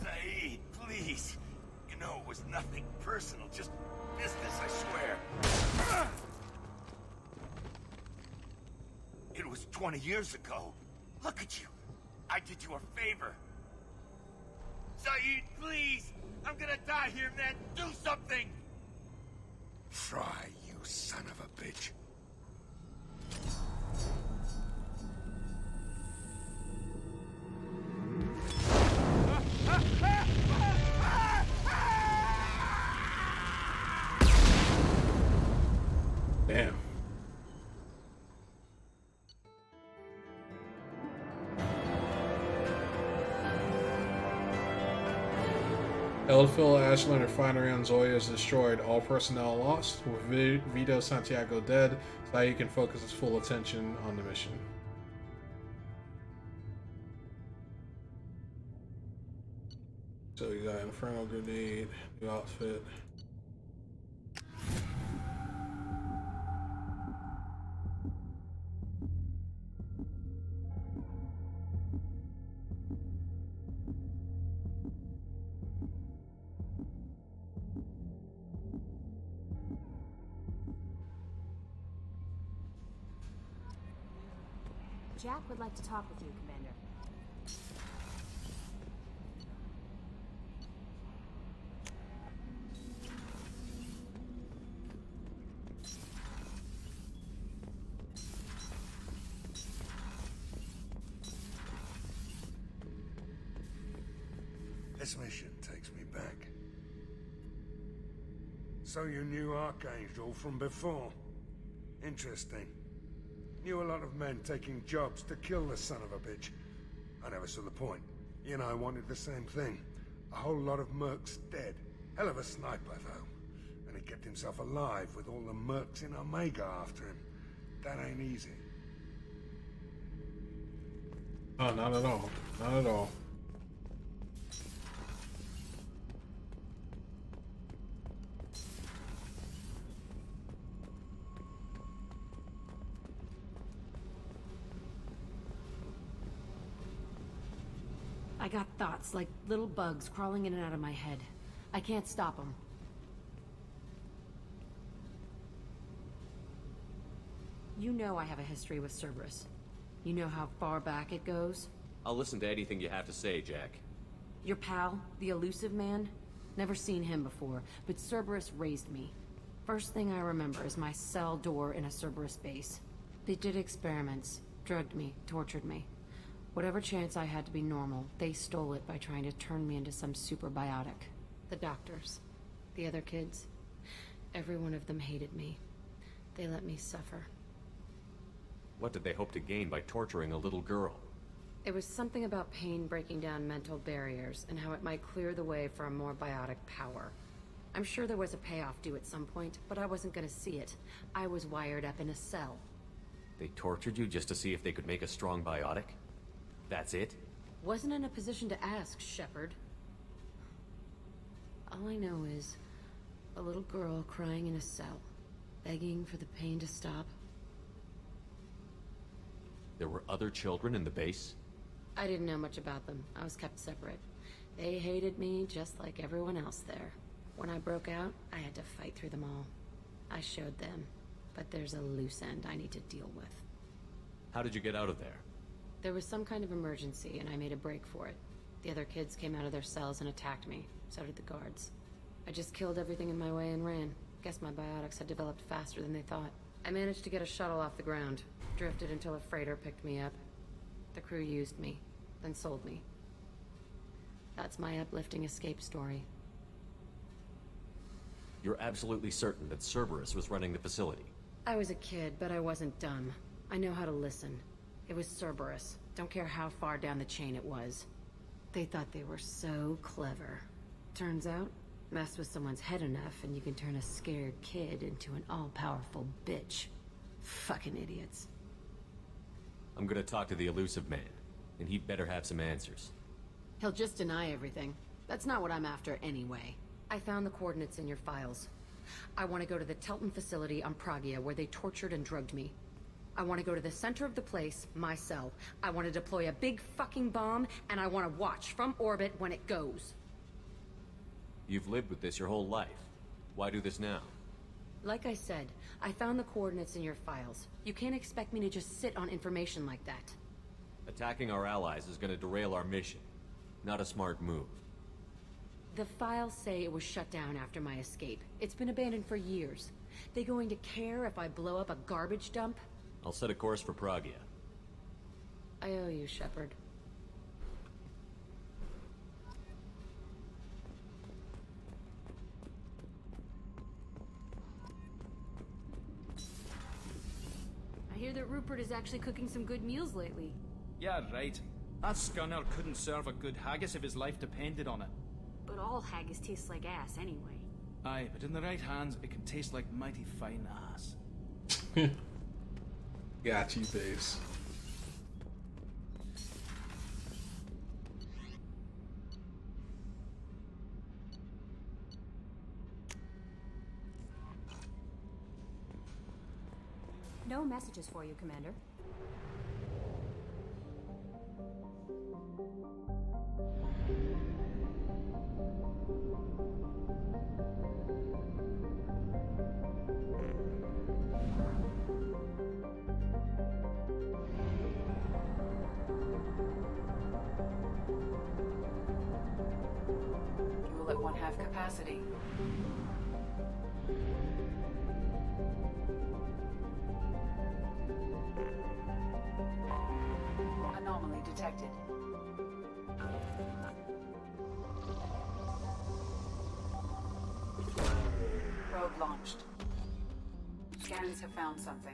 Saeed, please. You know it was nothing personal, just business, I swear. It was 20 years ago. Look at you. I did you a favor. Saeed, please! I'm gonna die here, man! Do something! Try, you son of a bitch. Damn. Elfil Ashland refinery on Zoya is destroyed. All personnel lost. With Vito Santiago dead, Saeed can focus his full attention on the mission. So you got Inferno Grenade, new outfit. Jack would like to talk with you, Commander. This mission takes me back. So you knew Archangel from before? Interesting. Knew a lot of men taking jobs to kill the son of a bitch. I never saw the point. You and I wanted the same thing. A whole lot of mercs dead. Hell of a sniper, though. And he kept himself alive with all the mercs in Omega after him. That ain't easy. Oh, not at all. Not at all. I got thoughts like little bugs crawling in and out of my head. I can't stop them. You know I have a history with Cerberus. You know how far back it goes? I'll listen to anything you have to say, Jack. Your pal, the elusive man? Never seen him before, but Cerberus raised me. First thing I remember is my cell door in a Cerberus base. They did experiments, drugged me, tortured me. Whatever chance I had to be normal, they stole it by trying to turn me into some super biotic. The doctors, the other kids, every one of them hated me. They let me suffer. What did they hope to gain by torturing a little girl? It was something about pain breaking down mental barriers and how it might clear the way for a more biotic power. I'm sure there was a payoff due at some point, but I wasn't gonna see it. I was wired up in a cell. They tortured you just to see if they could make a strong biotic? That's it? Wasn't in a position to ask, Shepard. All I know is a little girl crying in a cell, begging for the pain to stop. There were other children in the base? I didn't know much about them. I was kept separate. They hated me just like everyone else there. When I broke out, I had to fight through them all. I showed them, but there's a loose end I need to deal with. How did you get out of there? There was some kind of emergency, and I made a break for it. The other kids came out of their cells and attacked me. So did the guards. I just killed everything in my way and ran. Guess my biotics had developed faster than they thought. I managed to get a shuttle off the ground. Drifted until a freighter picked me up. The crew used me, then sold me. That's my uplifting escape story. You're absolutely certain that Cerberus was running the facility? I was a kid, but I wasn't dumb. I know how to listen. It was Cerberus. Don't care how far down the chain it was. They thought they were so clever. Turns out, mess with someone's head enough and you can turn a scared kid into an all-powerful bitch. Fucking idiots. I'm gonna talk to the elusive man, and he'd better have some answers. He'll just deny everything. That's not what I'm after anyway. I found the coordinates in your files. I want to go to the Telton facility on Pragia where they tortured and drugged me. I want to go to the center of the place, my cell. I want to deploy a big fucking bomb, and I want to watch from orbit when it goes. You've lived with this your whole life. Why do this now? Like I said, I found the coordinates in your files. You can't expect me to just sit on information like that. Attacking our allies is gonna derail our mission. Not a smart move. The files say it was shut down after my escape. It's been abandoned for years. They going to care if I blow up a garbage dump? I'll set a course for Pragia. I owe you, Shepard. I hear that Rupert is actually cooking some good meals lately. Yeah, right. That scunner couldn't serve a good haggis if his life depended on it. But all haggis tastes like ass anyway. Aye, but in the right hands, it can taste like mighty fine ass. Got you, face. No messages for you, Commander. Fuel at 1/2 capacity. Anomaly detected. launched. Scans have found something.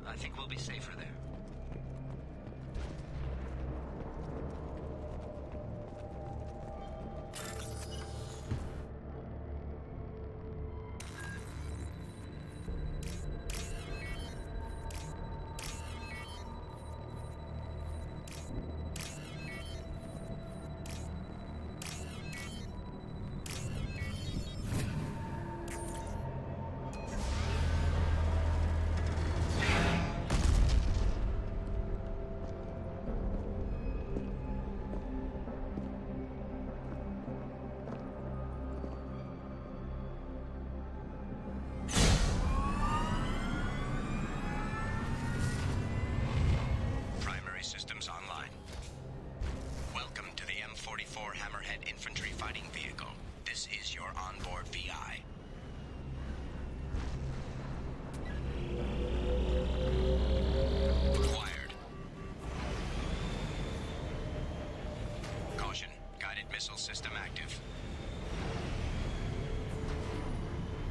I think we'll be safer there. Systems online. Welcome to the M44 Hammerhead Infantry Fighting Vehicle. This is your onboard VI. Acquired. Caution, guided missile system active.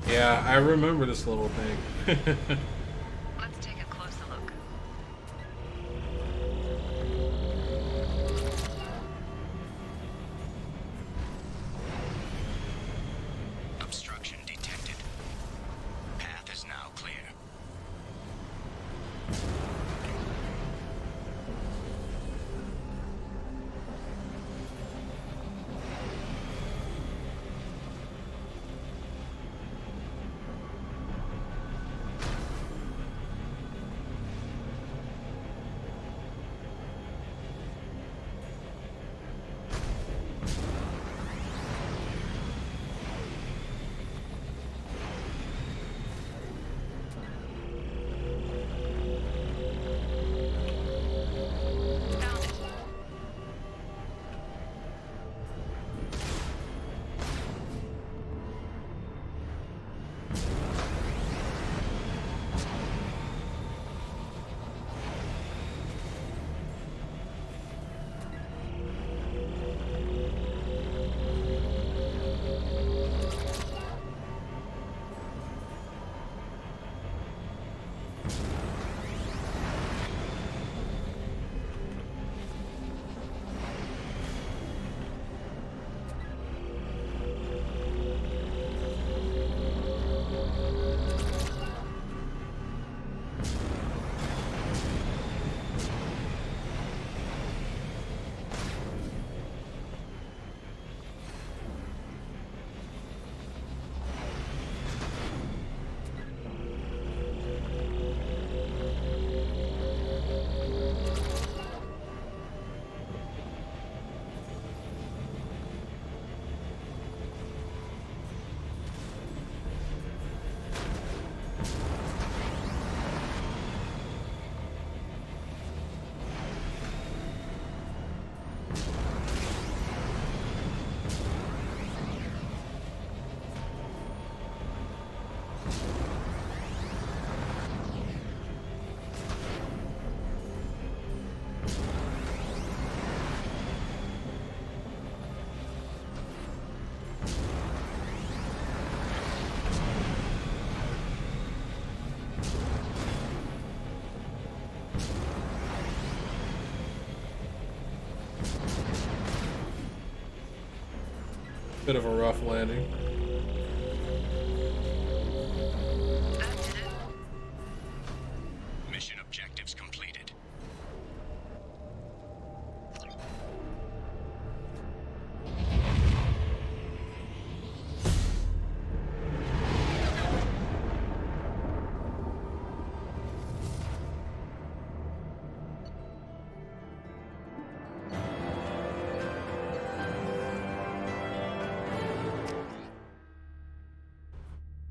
Yeah, I remember this little thing. Let's take a closer look. Obstruction detected. Path is now clear. Bit of a rough landing. Mission objectives completed.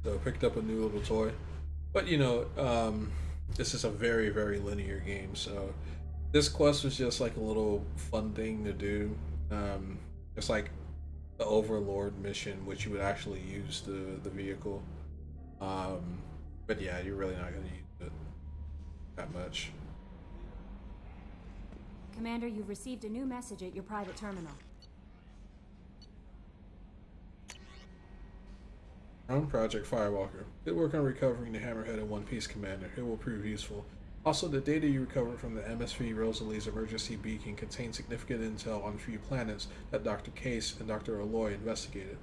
So picked up a new little toy. But you know, this is a very, very linear game, so this quest was just like a little fun thing to do. It's like the Overlord mission, which you would actually use the vehicle. But yeah, you're really not going to use it that much. Commander, you've received a new message at your private terminal. Own Project Firewalker. Good work on recovering the Hammerhead in one piece, Commander. It will prove useful. Also, the data you recovered from the MSV Rosalie's emergency beacon contains significant intel on a few planets that Dr. Case and Dr. Aloy investigated.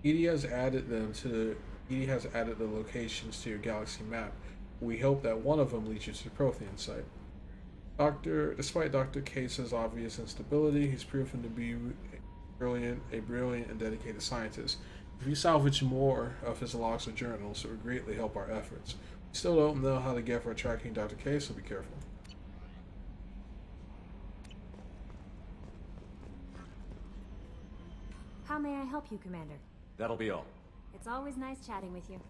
EDI has added the locations to your galaxy map. We hope that one of them leads you to the Prothean site. Despite Dr. Case's obvious instability, he's proven to be a brilliant and dedicated scientist. If you salvage more of his logs or journals, it would greatly help our efforts. We still don't know how to get for tracking Dr. Case, so be careful. How may I help you, Commander? That'll be all. It's always nice chatting with you.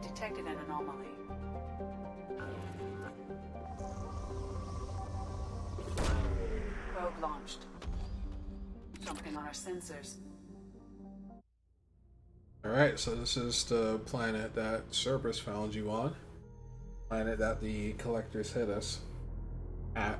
Detected an anomaly. Probe launched. Something on our sensors. Alright, so this is the planet that Cerberus found you on. Planet that the collectors hit us at.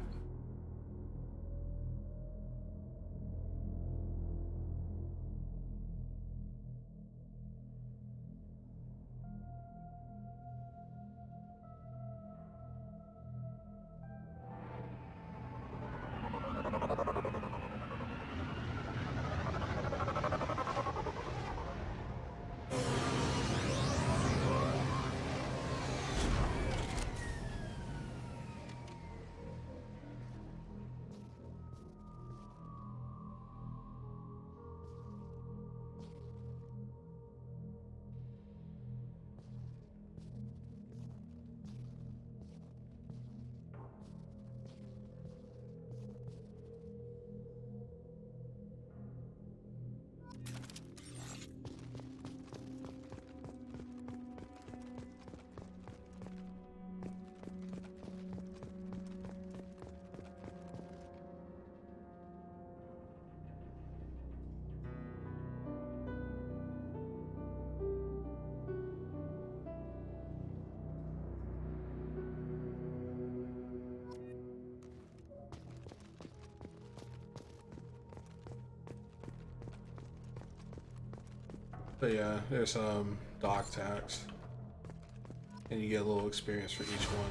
But yeah, there's dog tags, and you get a little experience for each one.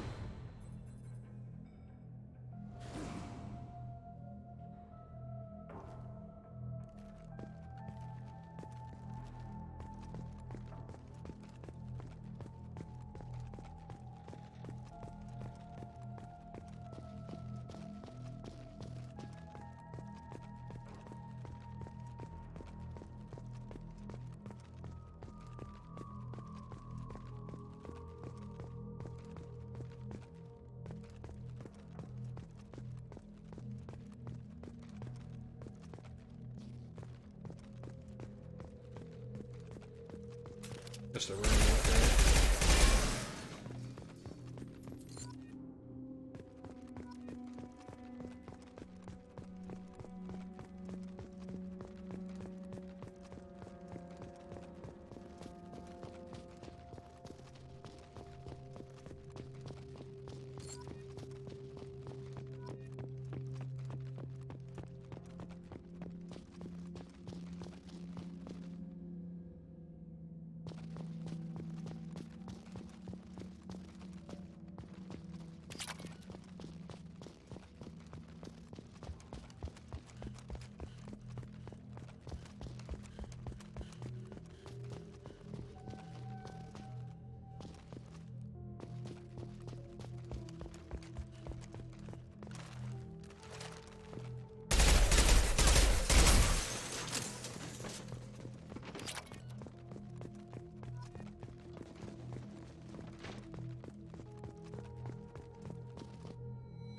Just a room up there.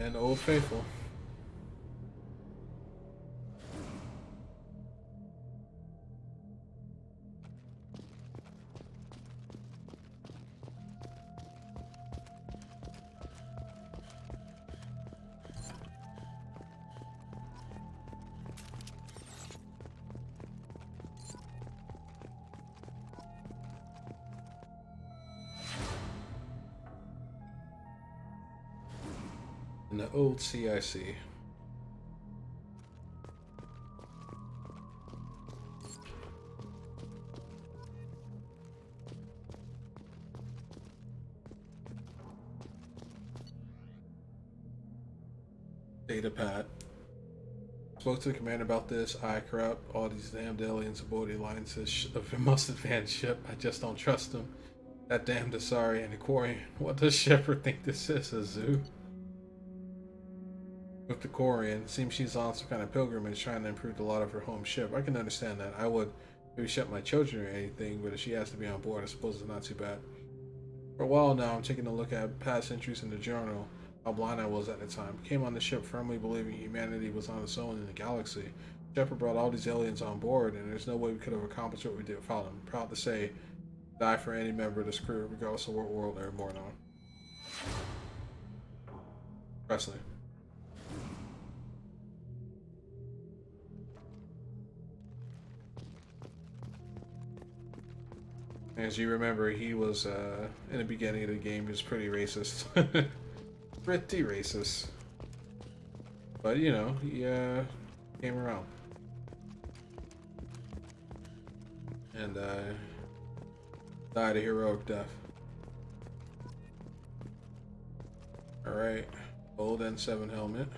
And Old Faithful. And the old CIC. Data pad. Spoke to the commander about this. I corrupt all these damned aliens aboard the alliance's most advanced ship. I just don't trust them. That damn Dasari and the Quarian. What does Shepard think this is, a zoo? With the Quarian, seems she's on some kind of pilgrimage trying to improve the lot of her home ship. I can understand that. I would maybe ship my children or anything, but if she has to be on board, I suppose it's not too bad. For a while now, I'm taking a look at past entries in the journal, how blind I was at the time. Came on the ship firmly believing humanity was on its own in the galaxy. Shepard brought all these aliens on board, and there's no way we could have accomplished what we did without him. Proud to say, die for any member of this crew, regardless of what world they're born on. Presley. As you remember, he was, in the beginning of the game, he was pretty racist. Pretty racist. But, you know, he, came around. And, died a heroic death. Alright. Old N7 helmet.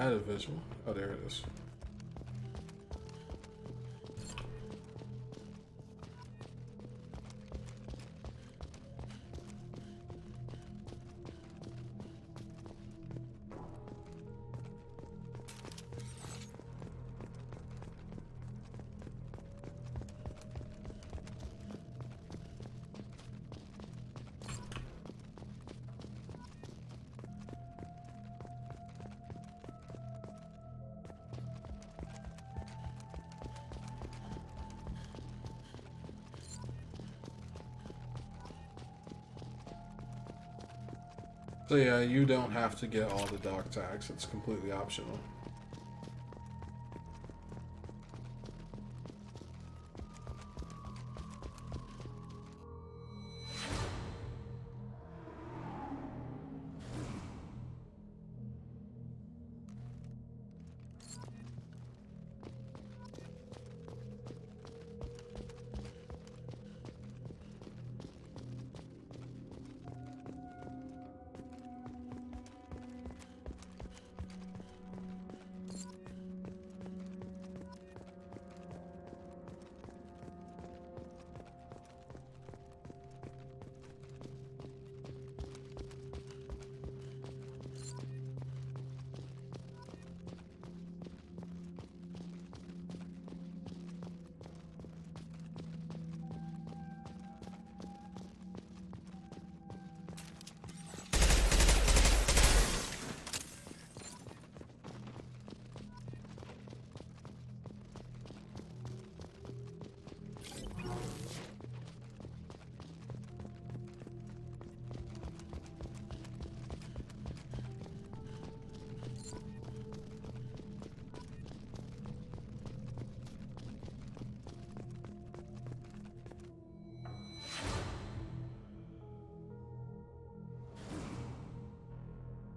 had a visual. Oh, there it is. So yeah, you don't have to get all the dock tags. It's completely optional.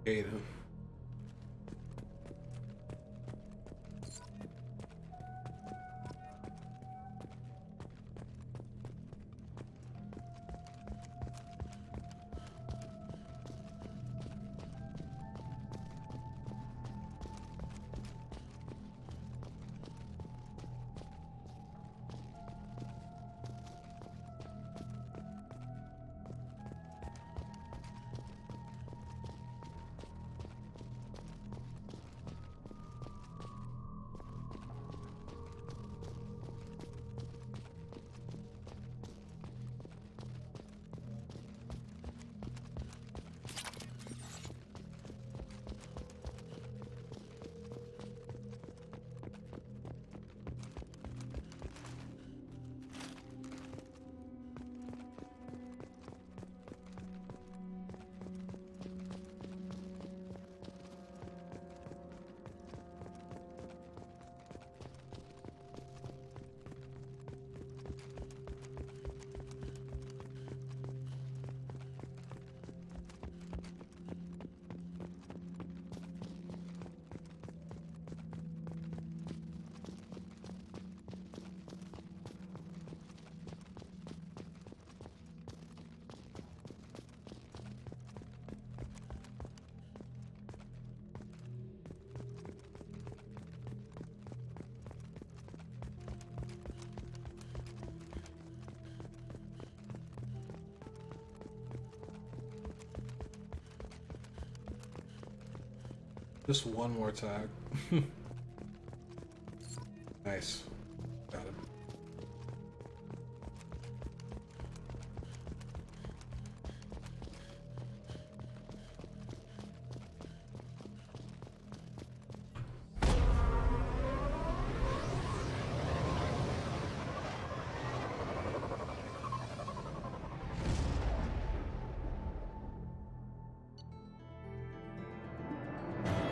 Aiden. Just one more tag. Nice. Got him.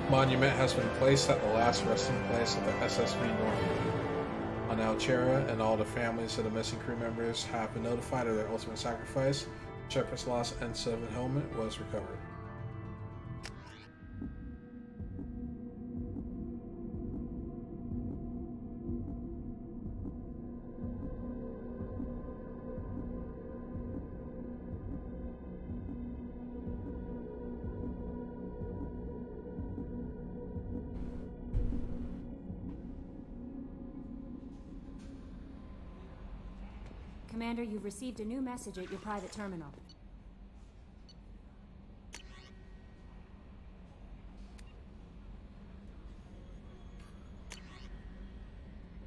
Monument has been placed at the last resting place of the SSV Normandy on Alchera, and all the families of the missing crew members have been notified of their ultimate sacrifice. Shepard's lost N7 helmet was recovered. Commander, you've received a new message at your private terminal.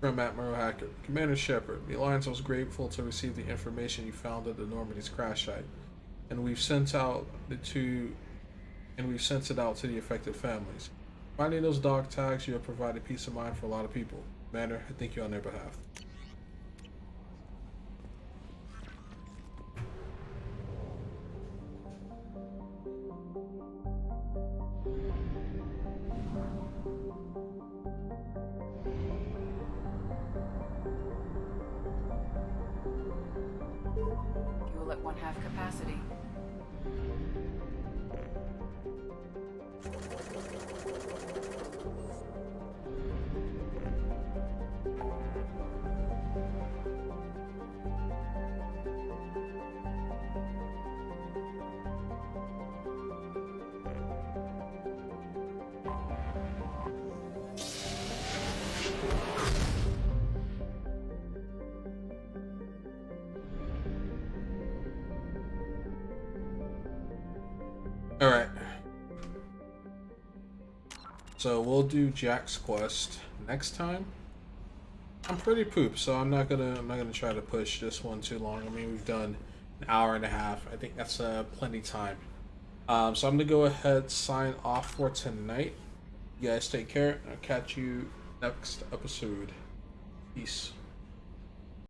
From Admiral Hacker. Commander Shepard, the Alliance was grateful to receive the information you found at the Normandy's crash site, and we've sent it out to the affected families. Finding those dog tags, you have provided peace of mind for a lot of people. Commander, I thank you on their behalf. Fuel at 1/2 capacity. Alright. So we'll do Jack's quest next time. I'm pretty pooped, so I'm not gonna try to push this one too long. I mean, we've done an hour and a half. I think that's plenty time. So I'm gonna go ahead, sign off for tonight. You guys take care. I'll catch you next episode. Peace.